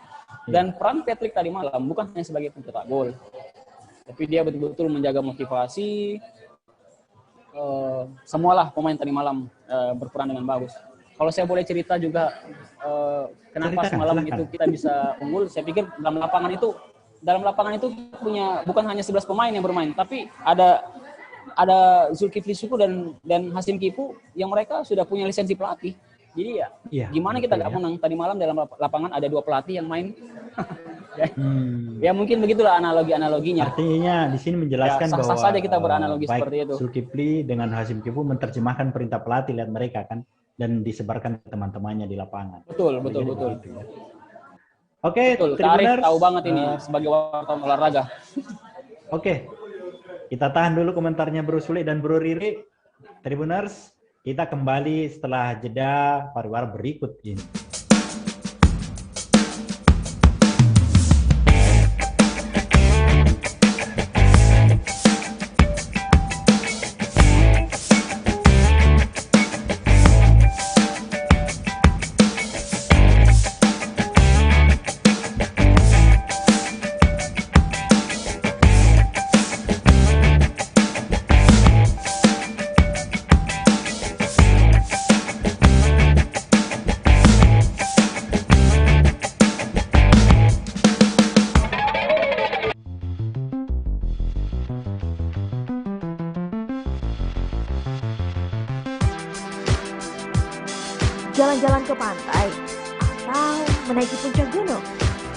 Dan peran Patrick tadi malam bukan hanya sebagai pencetak gol, tapi dia betul-betul menjaga motivasi. Semualah pemain tadi malam berperan dengan bagus. Kalau saya boleh cerita juga kenapa semalam itu kita bisa unggul, saya pikir dalam lapangan itu punya bukan hanya 11 pemain yang bermain, tapi ada Zulkifli Syukur dan Hasim Kipu yang mereka sudah punya lisensi pelatih. Jadi ya gimana kita nggak menang tadi malam, dalam lapangan ada 2 pelatih yang main. Ya mungkin begitulah analoginya. Artinya di sini menjelaskan bahwa sah saja kita beranalogi seperti itu. Zulkifli dengan Hasim Kipu menerjemahkan perintah pelatih, lihat mereka kan, dan disebarkan ke teman-temannya di lapangan. Betul. Gitu, ya. Oke, Arif tahu banget ini sebagai wartawan olahraga. Oke, kita tahan dulu komentarnya Bro Sule dan Bro Riri. Tribuners, kita kembali setelah jeda pariwara berikut ini. Jalan-jalan ke pantai, atau menaiki puncak gunung,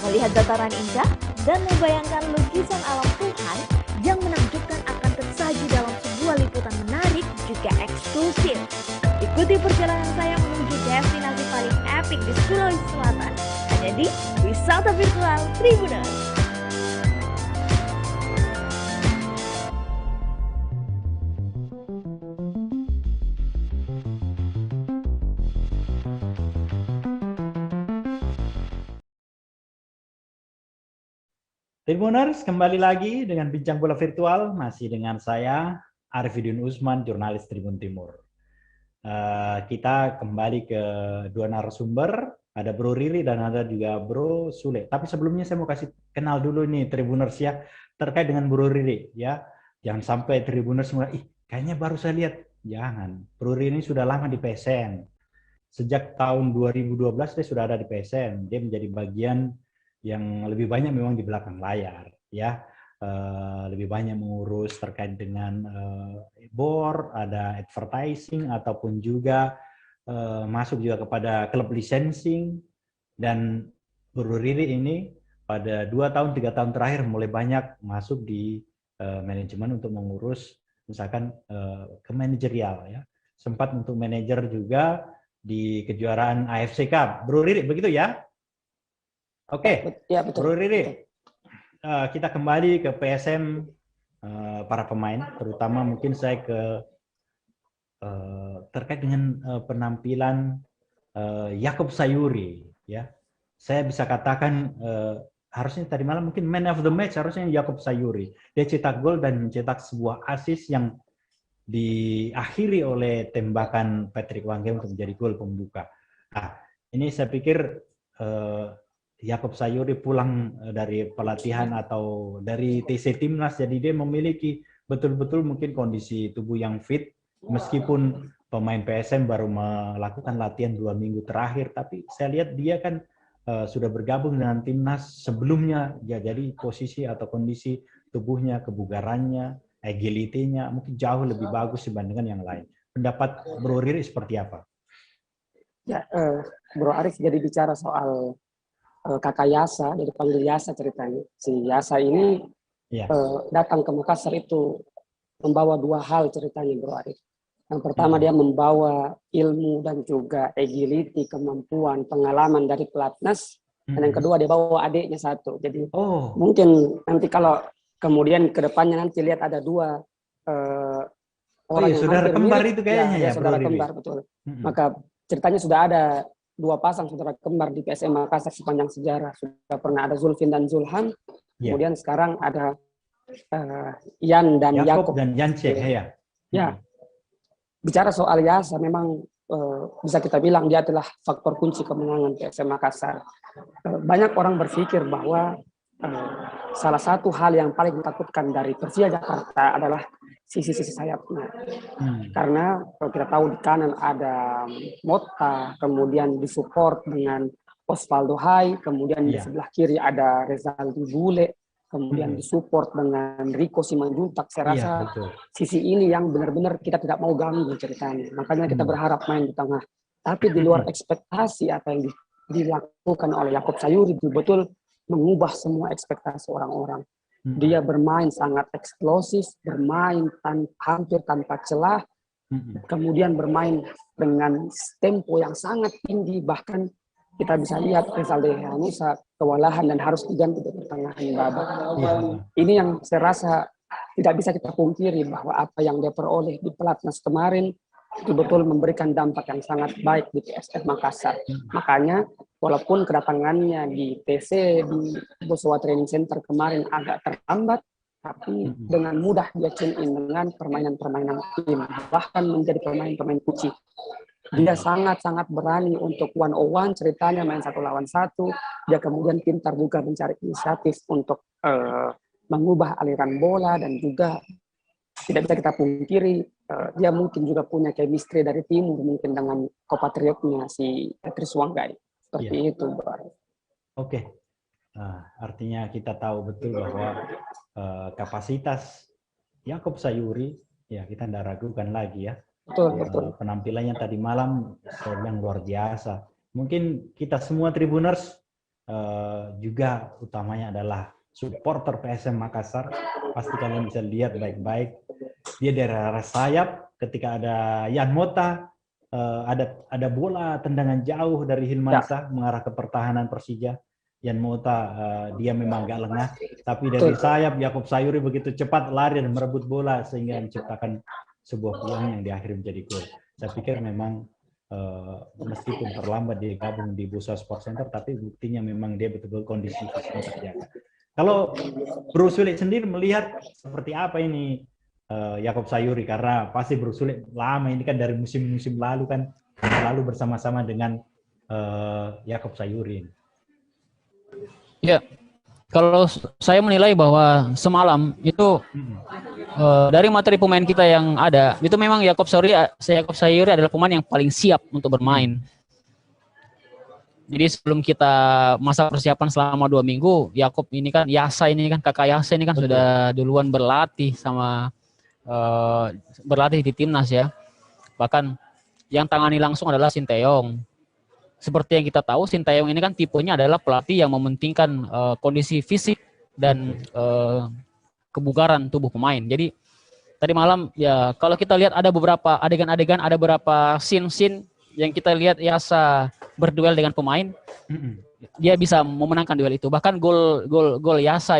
melihat dataran indah, dan membayangkan lukisan alam Tuhan yang menakjubkan akan tersaji dalam sebuah liputan menarik juga eksklusif. Ikuti perjalanan saya menuju destinasi paling epik di Sulawesi Selatan, hanya di Wisata Virtual Tribuners. Tribuners, kembali lagi dengan Bincang Bola Virtual, masih dengan saya, Arifudin Usman, jurnalis Tribun Timur. Kita kembali ke 2 narasumber, ada Bro Riri dan ada juga Bro Sule. Tapi sebelumnya saya mau kasih kenal dulu nih Tribuners ya, terkait dengan Bro Riri ya. Jangan sampai Tribuners semua, kayaknya baru saya lihat. Jangan, Bro Riri ini sudah lama di PSN. Sejak tahun 2012 dia sudah ada di PSN. Dia menjadi bagian yang lebih banyak memang di belakang layar ya, lebih banyak mengurus terkait dengan board, ada advertising ataupun juga masuk juga kepada klub licensing. Dan Bro Riri ini pada 2-3 tahun terakhir mulai banyak masuk di manajemen untuk mengurus misalkan ke manajerial ya, sempat untuk manajer juga di kejuaraan AFC Cup. Bro Riri begitu ya? Oke, Ya, betul. Bro Riri, kita kembali ke PSM para pemain, terutama mungkin saya terkait dengan penampilan Yakob Sayuri, ya. Saya bisa katakan harusnya tadi malam mungkin man of the match harusnya Yakob Sayuri. Dia cetak gol dan mencetak sebuah assist yang diakhiri oleh tembakan Patrick Wangge untuk menjadi gol pembuka. Nah, ini saya pikir Yakob Sayuri pulang dari pelatihan atau dari TC Timnas, jadi dia memiliki betul-betul mungkin kondisi tubuh yang fit, meskipun pemain PSM baru melakukan latihan 2 minggu terakhir, tapi saya lihat dia kan sudah bergabung dengan Timnas sebelumnya, ya, jadi posisi atau kondisi tubuhnya, kebugarannya, agility-nya mungkin jauh lebih bagus dibandingkan yang lain. Pendapat Bro Riri seperti apa? Ya, Bro Arif jadi bicara soal kakak Yasa, jadi panggil Yasa ceritanya. Si Yasa ini Iya. datang ke Makassar itu membawa dua hal ceritanya, Bro Arif. Yang pertama dia membawa ilmu dan juga agility, kemampuan, pengalaman dari pelatnas. Dan yang kedua dia bawa adiknya satu. Jadi mungkin nanti kalau kemudian ke depannya nanti lihat ada dua orang yang saudara hampir kembar mirip. itu kayaknya ya, saudara Bro kembar, Ribi. betul. Maka ceritanya sudah ada dua pasang saudara kembar di PSM Makassar sepanjang sejarah. Sudah pernah ada Zulfin dan Zulham. Kemudian sekarang ada Yan dan Yakob dan Yance ya. Ya, bicara soal Yasa memang bisa kita bilang dia adalah faktor kunci kemenangan PSM Makassar. Banyak orang berpikir bahwa salah satu hal yang paling ditakutkan dari Persija Jakarta adalah sisi-sisi sayapnya. Karena kalau kita tahu di kanan ada Motta, kemudian disupport dengan Osvaldo Hai, kemudian di sebelah kiri ada Rezaldi Bule, kemudian disupport dengan Rico Simanjuntak. Saya rasa sisi ini yang benar-benar kita tidak mau ganggu ceritanya. Makanya kita berharap main di tengah. Tapi di luar ekspektasi apa yang dilakukan oleh Yakob Sayuri, betul mengubah semua ekspektasi orang-orang. Dia bermain sangat eksplosif, bermain hampir tanpa celah, kemudian bermain dengan tempo yang sangat tinggi, bahkan kita bisa lihat Rezaldi Hanusa kewalahan dan harus diganti di pertengahan babak. Ini yang saya rasa tidak bisa kita pungkiri bahwa apa yang dia peroleh di pelatnas kemarin betul-betul memberikan dampak yang sangat baik di PSM Makassar. Makanya walaupun kedatangannya di TC, di Bosowa Training Center kemarin agak terlambat, tapi dengan mudah dia tune in dengan permainan-permainan tim, bahkan menjadi pemain-pemain kunci. Dia sangat-sangat berani untuk one-on-one, ceritanya main 1 lawan 1. Dia kemudian pintar juga mencari inisiatif untuk mengubah aliran bola, dan juga tidak bisa kita pungkiri dia mungkin juga punya chemistry dari timur, mungkin dengan kompatriotnya si Patrice Wanggai. Seperti itu, Bro. Oke. Nah, artinya kita tahu betul bahwa kapasitas Yakob Sayuri, ya kita tidak ragukan lagi ya. Betul. Penampilannya tadi malam saya bilang luar biasa. Mungkin kita semua Tribuners juga utamanya adalah supporter PSM Makassar. Pasti kalian bisa lihat baik-baik. Dia dari arah sayap ketika ada Yan Motta, ada bola tendangan jauh dari Hilmansyah mengarah ke pertahanan Persija. Yan Motta dia memang agak lengah, tapi dari sayap Yakob Sayuri begitu cepat lari dan merebut bola sehingga menciptakan sebuah peluang yang di akhir menjadi gol. Saya pikir memang meskipun terlambat dia gabung di Bursa Sport Center, tapi buktinya memang dia betul-betul kondisi fisiknya terjaga. Kalau Bro Sulit sendiri melihat seperti apa ini Yakob Sayuri, karena pasti Bro Sulit lama ini kan dari musim-musim lalu kan selalu bersama-sama dengan Yakob Sayuri. Ya, kalau saya menilai bahwa semalam itu dari materi pemain kita yang ada, itu memang Yakob Sayuri adalah pemain yang paling siap untuk bermain. Jadi sebelum kita masa persiapan selama 2 minggu, Yakob ini kan, kakak Yasa ini kan sudah duluan berlatih berlatih di timnas ya. Bahkan yang tangani langsung adalah Sinteyong. Seperti yang kita tahu, Sinteyong ini kan tipenya adalah pelatih yang mementingkan kondisi fisik dan kebugaran tubuh pemain. Jadi tadi malam ya kalau kita lihat ada beberapa adegan-adegan, ada beberapa scene yang kita lihat Yasa berduel dengan pemain, dia bisa memenangkan duel itu. Bahkan gol Yasa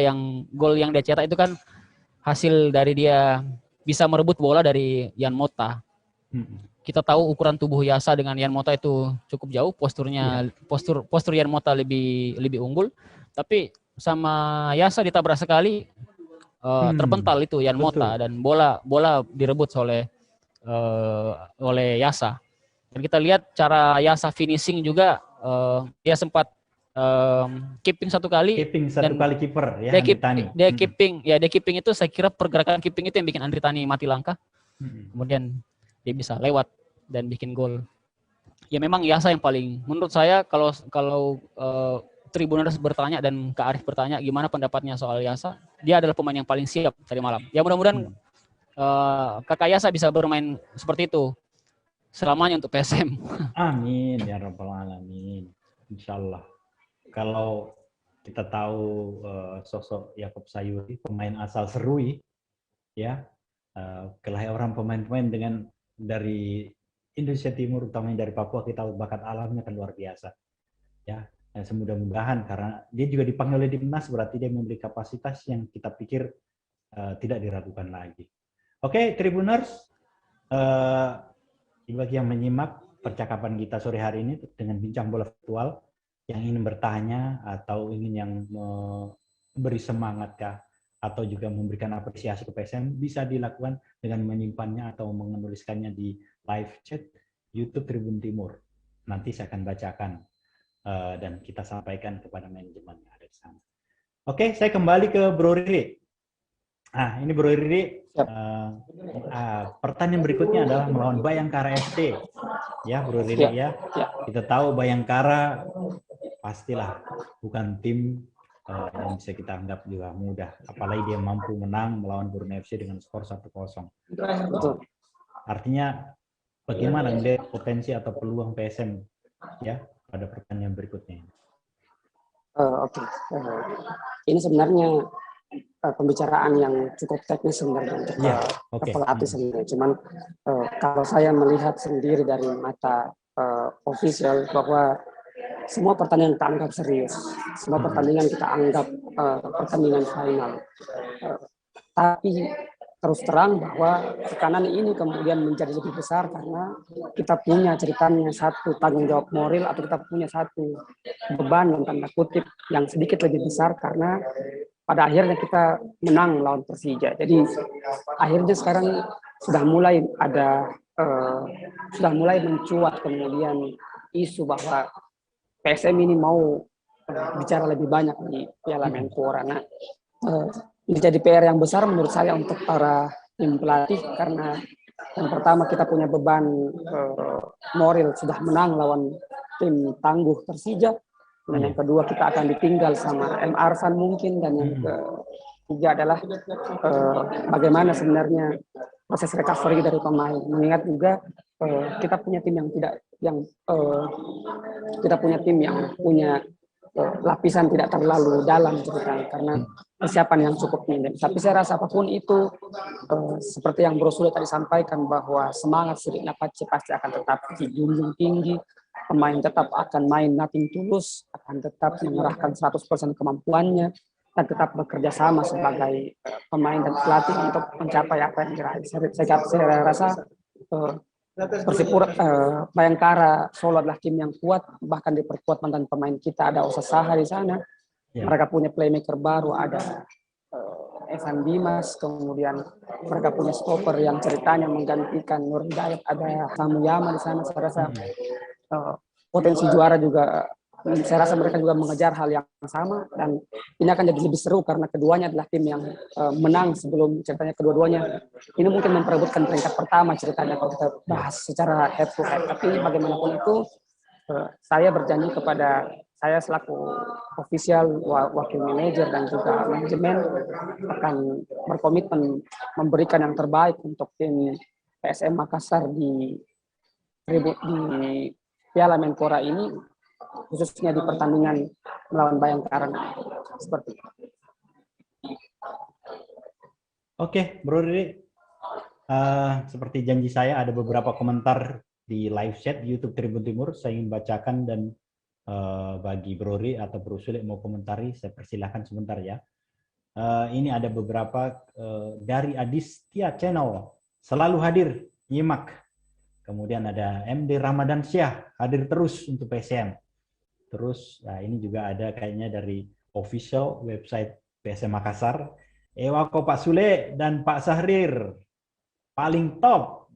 gol yang dia cetak itu kan hasil dari dia bisa merebut bola dari Yan Motta. Kita tahu ukuran tubuh Yasa dengan Yan Motta itu cukup jauh, postur Yan Motta lebih unggul, tapi sama Yasa ditabrak sekali terpental itu Yan Motta dan bola direbut oleh Yasa. Dan kita lihat cara Yasa finishing juga, dia sempat keeping satu kali kiper ya. Dia keeping itu, saya kira pergerakan keeping itu yang bikin Andri Tani mati langkah. Kemudian dia bisa lewat dan bikin gol. Ya memang Yasa yang paling, menurut saya kalau Tribuners bertanya dan Kak Arif bertanya gimana pendapatnya soal Yasa, dia adalah pemain yang paling siap tadi malam. Ya mudah-mudahan Kakak Yasa bisa bermain seperti itu selamanya untuk PSM. Amin ya rabbal alamin. Insyaallah. Kalau kita tahu sosok Yakob Sayuri, pemain asal Serui, ya, kelahiran pemain-pemain dengan dari Indonesia Timur, utamanya dari Papua, kita tahu bakat alamnya kan luar biasa, ya. Dan semudah-mudahan karena dia juga dipanggil oleh Timnas, berarti dia memiliki kapasitas yang kita pikir tidak diragukan lagi. Oke, Tribuners, bagi yang menyimak percakapan kita sore hari ini dengan bincang bola virtual, yang ingin bertanya atau ingin yang memberi semangat kah, atau juga memberikan apresiasi ke PSM, bisa dilakukan dengan menyimpannya atau menuliskannya di live chat YouTube Tribun Timur. Nanti saya akan bacakan dan kita sampaikan kepada manajemen yang ada di sana. Oke, saya kembali ke Bro Riri. Nah, ini Bro Riri, pertanyaan berikutnya adalah melawan Bayangkara FC. Ya, Bro Riri, ya. Kita tahu Bayangkara pastilah bukan tim yang bisa kita anggap juga mudah. Apalagi dia mampu menang melawan Borneo FC dengan skor 1-0. Artinya bagaimana melihat potensi atau peluang PSM ya pada pertandingan berikutnya? Oke. Ini sebenarnya pembicaraan yang cukup teknis sebenarnya untuk pelatih sebenarnya. Cuman kalau saya melihat sendiri dari mata official bahwa semua pertandingan kita anggap serius, semua pertandingan kita anggap pertandingan final. Tapi terus terang bahwa tekanan ini kemudian menjadi lebih besar karena kita punya ceritanya satu tanggung jawab moral atau kita punya satu beban dan tanda kutip yang sedikit lebih besar karena pada akhirnya kita menang melawan Persija. Jadi akhirnya sekarang sudah mulai ada sudah mulai mencuat kemudian isu bahwa PSM ini mau bicara lebih banyak di Piala Menpora. Nah, menjadi PR yang besar menurut saya untuk para tim pelatih karena yang pertama kita punya beban moral sudah menang lawan tim tangguh Persija. Dan yang kedua kita akan ditinggal sama M. Arsan mungkin, dan yang ketiga adalah bagaimana sebenarnya proses recovery dari pemain. Mengingat juga kita punya tim yang punya lapisan tidak terlalu dalam ceritanya karena persiapan yang cukup minim. Tapi saya rasa apapun itu seperti yang Bro Sule tadi sampaikan bahwa semangat Sidik Napace pasti akan tetap dijunjung tinggi. Pemain tetap akan main nothing tulus, akan tetap mengerahkan 100% kemampuannya dan tetap bekerja sama sebagai pemain dan pelatih untuk mencapai apa yang diraih. Saya rasa Bayangkara Solo adalah tim yang kuat, bahkan diperkuat mantan pemain kita, ada Osa Saha di sana. Mereka punya playmaker baru, ada Evan Dimas, kemudian mereka punya stopper yang ceritanya menggantikan Nur Hidayat, ada Samuyama di sana. Saya rasa potensi juara juga, saya rasa mereka juga mengejar hal yang sama, dan ini akan jadi lebih seru karena keduanya adalah tim yang menang sebelum ceritanya kedua-duanya. Ini mungkin memperebutkan peringkat pertama ceritanya kalau kita bahas secara head to head. Tapi bagaimanapun itu, saya berjanji kepada saya selaku official, wakil manajer dan juga manajemen akan berkomitmen memberikan yang terbaik untuk tim PSM Makassar di Piala Menpora ini, khususnya di pertandingan melawan Bayangkara. Seperti itu. Oke, Bro Riri. Seperti janji saya, ada beberapa komentar di live chat YouTube Tribun Timur. Saya ingin bacakan dan bagi Bro Riri atau Bro Sule mau komentari, saya persilahkan sebentar ya. Ini ada beberapa dari Adistia Channel, selalu hadir, nyimak. Kemudian ada MD Ramadan Syah, hadir terus untuk PSM. Terus, nah ini juga ada kayaknya dari official website PSM Makassar. Ewako Pak Sule dan Pak Sahrir, paling top.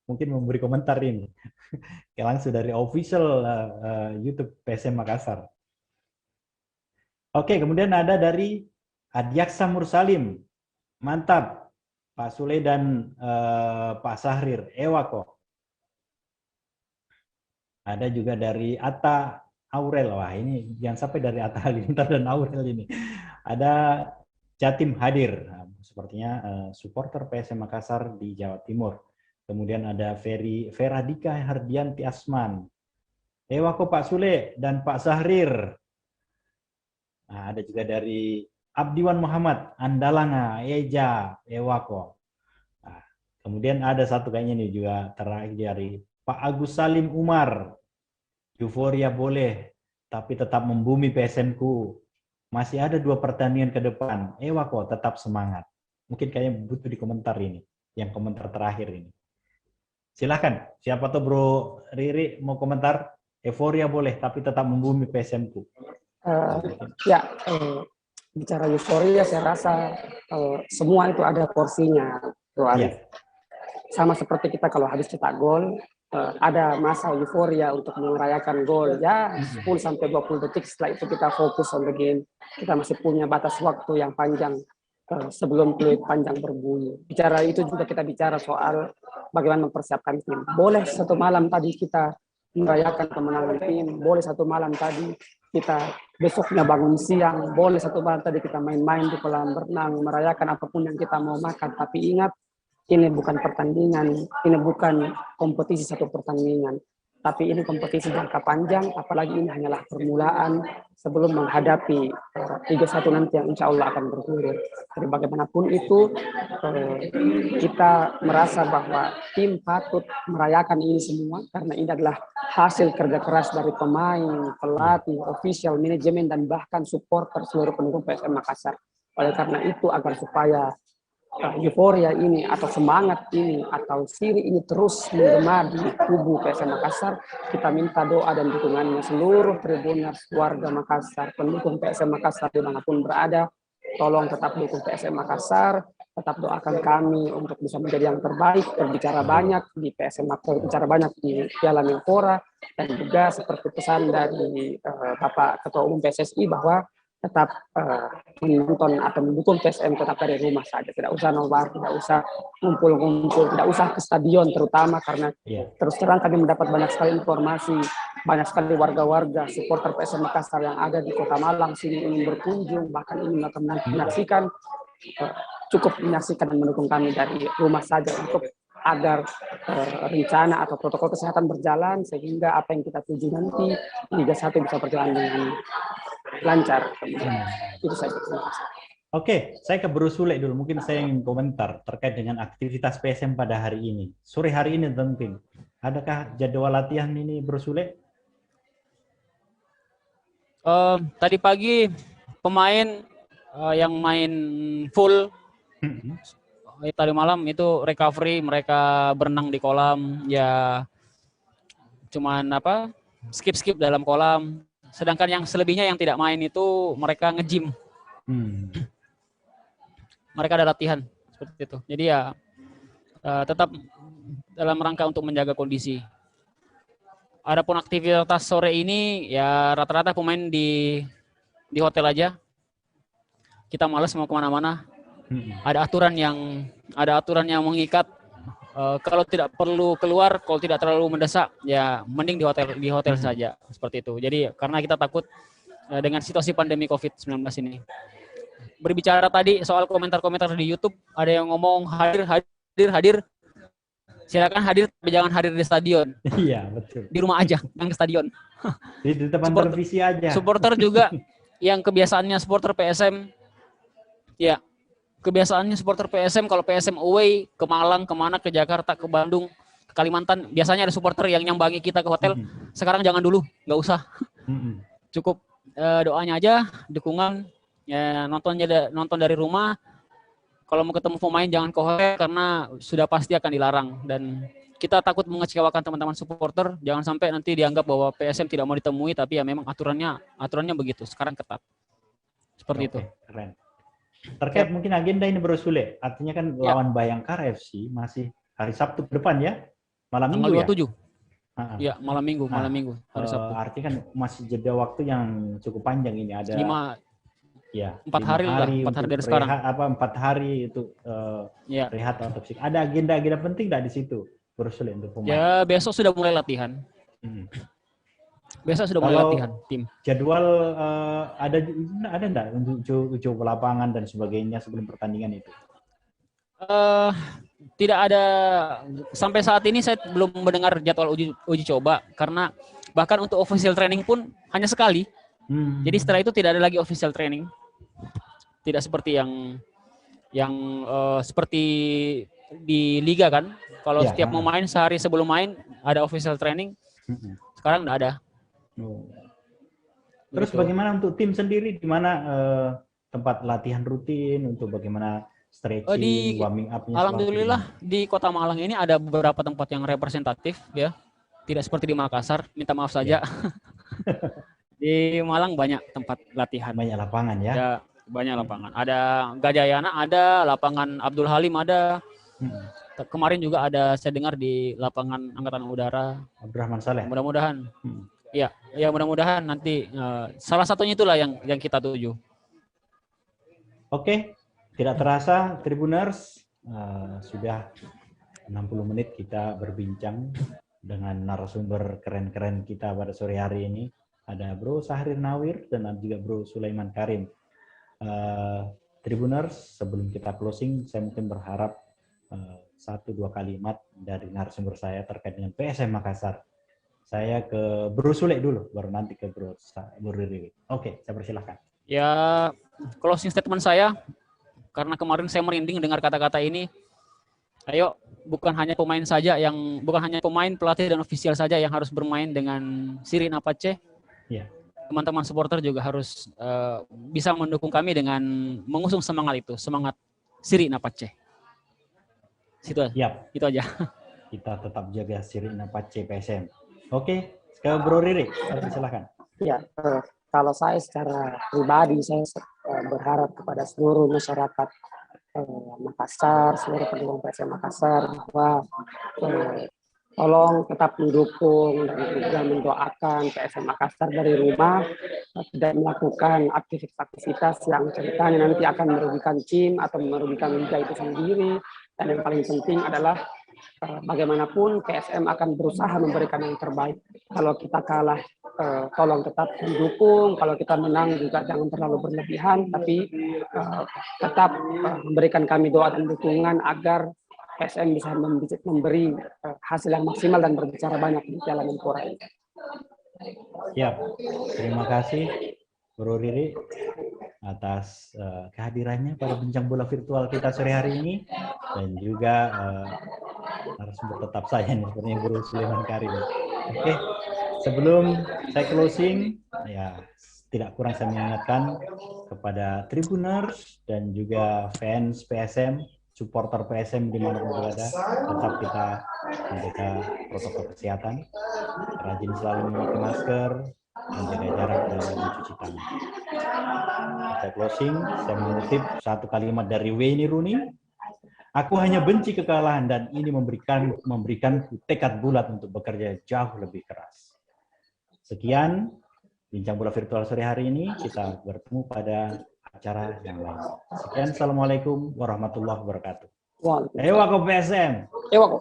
Mungkin memberi komentar ini. Langsung dari official YouTube PSM Makassar. Oke, kemudian ada dari Adiaksa Mursalim. Mantap. Pak Sule dan Pak Sahrir, ewako. Ada juga dari Atta Aurel. Wah, ini jangan sampai dari Atta Halilintar dan Aurel ini. Ada Jatim hadir. Nah, sepertinya supporter PSM Makassar di Jawa Timur. Kemudian ada Veradika Hardianti Asman. Ewako Pak Sule dan Pak Zahrir. Nah, ada juga dari Abdiwan Muhammad, Andalanga, Eja, Ewako. Nah, kemudian ada satu kayaknya nih juga terakhir dari Pak Agus Salim Umar. Euforia boleh, tapi tetap membumi PSM-ku. Masih ada 2 pertandingan ke depan. Ewako tetap semangat. Mungkin kayaknya butuh di komentar ini, yang komentar terakhir ini. Silakan, siapa tuh Bro Riri mau komentar? Euforia boleh, tapi tetap membumi PSM-ku. Bicara euforia, saya rasa semua itu ada porsinya, Bro Arif. Sama seperti kita kalau habis cetak gol, ada masa euforia untuk merayakan gol. Ya, 10-20 detik setelah itu kita fokus on the game. Kita masih punya batas waktu yang panjang sebelum peluit panjang berbunyi. Bicara itu juga kita bicara soal bagaimana mempersiapkan tim. Boleh satu malam tadi kita merayakan kemenangan tim, boleh satu malam tadi kita besoknya bangun siang, boleh satu malam tadi kita main-main di kolam berenang, merayakan apapun yang kita mau makan. Tapi ingat, ini bukan pertandingan, ini bukan kompetisi satu pertandingan, tapi ini kompetisi jangka panjang, apalagi ini hanyalah permulaan sebelum menghadapi Liga 1 nanti yang insya Allah akan bergulir. Jadi bagaimanapun itu, kita merasa bahwa tim patut merayakan ini semua, karena ini adalah hasil kerja keras dari pemain, pelatih, official, manajemen, dan bahkan supporter seluruh pendukung PSM Makassar. Oleh karena itu, agar supaya euforia ini atau semangat ini atau siri ini terus menggema di kubu PSM Makassar, kita minta doa dan dukungannya seluruh tribuners, warga Makassar, pendukung PSM Makassar dimanapun berada. Tolong tetap dukung PSM Makassar, tetap doakan kami untuk bisa menjadi yang terbaik, berbicara banyak di PSM Makassar, berbicara banyak di Piala Menpora, dan juga seperti pesan dari Bapak Ketua Umum PSSI bahwa tetap menonton atau mendukung PSM tetap dari rumah saja, tidak usah nobar, tidak usah ngumpul-ngumpul, tidak usah ke stadion terutama, karena terus terang kami mendapat banyak sekali informasi, banyak sekali warga-warga supporter PSM Makassar yang ada di Kota Malang sini ingin berkunjung, bahkan ingin menyaksikan, cukup menyaksikan dan mendukung kami dari rumah saja untuk agar rencana atau protokol kesehatan berjalan sehingga apa yang kita tuju nanti Liga 1 bisa berjalan dengan lancar. Itu saja. Oke, saya ke Bro Sule dulu. Mungkin saya ingin komentar terkait dengan aktivitas PSM pada hari ini. Sore hari ini mungkin. Adakah jadwal latihan ini Bro Sule? Tadi pagi pemain yang main full. Tadi malam itu recovery, mereka berenang di kolam, ya cuman skip dalam kolam. Sedangkan yang selebihnya yang tidak main itu mereka nge-gym. Mereka ada latihan seperti itu. Jadi ya tetap dalam rangka untuk menjaga kondisi. Adapun aktivitas sore ini ya rata-rata pemain di hotel aja. Kita malas mau kemana-mana. Ada aturan yang mengikat. Kalau tidak perlu keluar, kalau tidak terlalu mendesak, ya mending di hotel saja seperti itu. Jadi karena kita takut dengan situasi pandemi COVID-19 ini. Berbicara tadi soal komentar-komentar di YouTube, ada yang ngomong hadir. Silakan hadir, tapi jangan hadir di stadion. Iya, betul. Di rumah aja, jangan ke stadion. Di depan televisi aja. Supporter juga yang kebiasaannya supporter PSM, ya. Kebiasaannya supporter PSM kalau PSM away ke Malang, kemana, ke Jakarta, ke Bandung, ke Kalimantan, biasanya ada supporter yang nyambangi kita ke hotel. Sekarang jangan dulu, nggak usah. Cukup doanya aja, dukungan, ya nonton dari rumah. Kalau mau ketemu pemain jangan ke hotel karena sudah pasti akan dilarang. Dan kita takut mengecewakan teman-teman supporter. Jangan sampai nanti dianggap bahwa PSM tidak mau ditemui, tapi ya memang aturannya begitu. Sekarang ketat. Seperti itu. Keren. Terkait mungkin agenda ini Bro Sule, artinya kan lawan Bayangkara FC masih hari Sabtu ke depan ya, malam Minggu ya? 27. Ya, malam Minggu, hari Sabtu. Artinya kan masih jeda waktu yang cukup panjang ini, ada 4 hari dari sekarang. 4 hari itu rehat atau psik. Ada agenda penting nggak di situ Bro Sule untuk pemain? Ya, besok sudah mulai latihan. Besok sudah mulai latihan tim. Jadwal ada enggak untuk uji lapangan dan sebagainya sebelum pertandingan itu? Tidak ada, sampai saat ini saya belum mendengar jadwal uji coba karena Bahkan untuk official training pun hanya sekali. Jadi setelah itu tidak ada lagi official training. Tidak seperti yang seperti di liga kan. Kalau Ya, setiap mau main sehari sebelum main ada official training. Sekarang nggak ada. Terus Gitu. bagaimana untuk tim sendiri? Di mana tempat latihan rutin untuk bagaimana stretching, warming up-nya? Alhamdulillah di Kota Malang ini ada beberapa tempat yang representatif ya. Tidak seperti di Makassar, minta maaf saja. Di Malang banyak tempat latihan. Banyak lapangan ya. Ya, banyak lapangan. Ada Gajayana ada, lapangan Abdul Halim ada. Kemarin juga ada saya dengar di lapangan Angkatan Udara. Abdurrahman Saleh. Mudah-mudahan. Ya mudah-mudahan nanti salah satunya itulah yang kita tuju. Oke, tidak terasa Tribuners sudah 60 menit kita berbincang dengan narasumber keren-keren kita pada sore hari ini. Ada Bro Sahrir Nawir dan juga Bro Sulaiman Karim. Tribuners, sebelum kita closing, saya mungkin berharap 1-2 kalimat dari narasumber saya terkait dengan PSM Makassar. Saya ke Bro Sule dulu, baru nanti ke Bro Riri. Oke, saya persilahkan. Ya, closing statement saya, karena kemarin saya merinding dengar kata-kata ini. Ayo, bukan hanya pemain, pelatih dan ofisial saja yang harus bermain dengan Sirin Apache. Ya. Teman-teman supporter juga harus bisa mendukung kami dengan mengusung semangat itu, semangat Sirin Apache. Itu aja. Kita tetap jaga Sirin Apache PSM. Oke, ke Bro Riri, silakan. Ya, kalau saya secara pribadi saya berharap kepada seluruh masyarakat Makassar, seluruh pendukung PSM Makassar bahwa tolong tetap mendukung dan juga mendoakan PSM Makassar dari rumah, tidak melakukan aktivitas-aktivitas yang ceritanya nanti akan merugikan tim atau merugikan liga itu sendiri. Dan yang paling penting adalah bagaimanapun PSM akan berusaha memberikan yang terbaik. Kalau kita kalah, tolong tetap mendukung. Kalau kita menang juga jangan terlalu berlebihan, tapi tetap memberikan kami doa dan dukungan agar PSM bisa memberi hasil yang maksimal dan berbicara banyak di Piala Menpora ini. Siap. Terima kasih Bro Riri atas kehadirannya pada bincang bola virtual kita sore hari ini, dan juga narasumber tetap saya nih, seperti Bro Sulaiman Karim. Oke, sebelum saya closing, ya tidak kurang saya mengingatkan kepada Tribuners dan juga fans PSM, supporter PSM dimanapun berada, tetap kita menjaga protokol kesehatan, rajin selalu memakai masker, menjaga jarak dan mencuci tangan. Saya closing, saya mengutip satu kalimat dari Wayne Rooney. Aku hanya benci kekalahan dan ini memberikanku tekad bulat untuk bekerja jauh lebih keras. Sekian bincang bola virtual sore hari ini. Kita bertemu pada acara yang lain. Sekian, assalamualaikum warahmatullahi wabarakatuh. Ewa ko PSM. Ewa ko.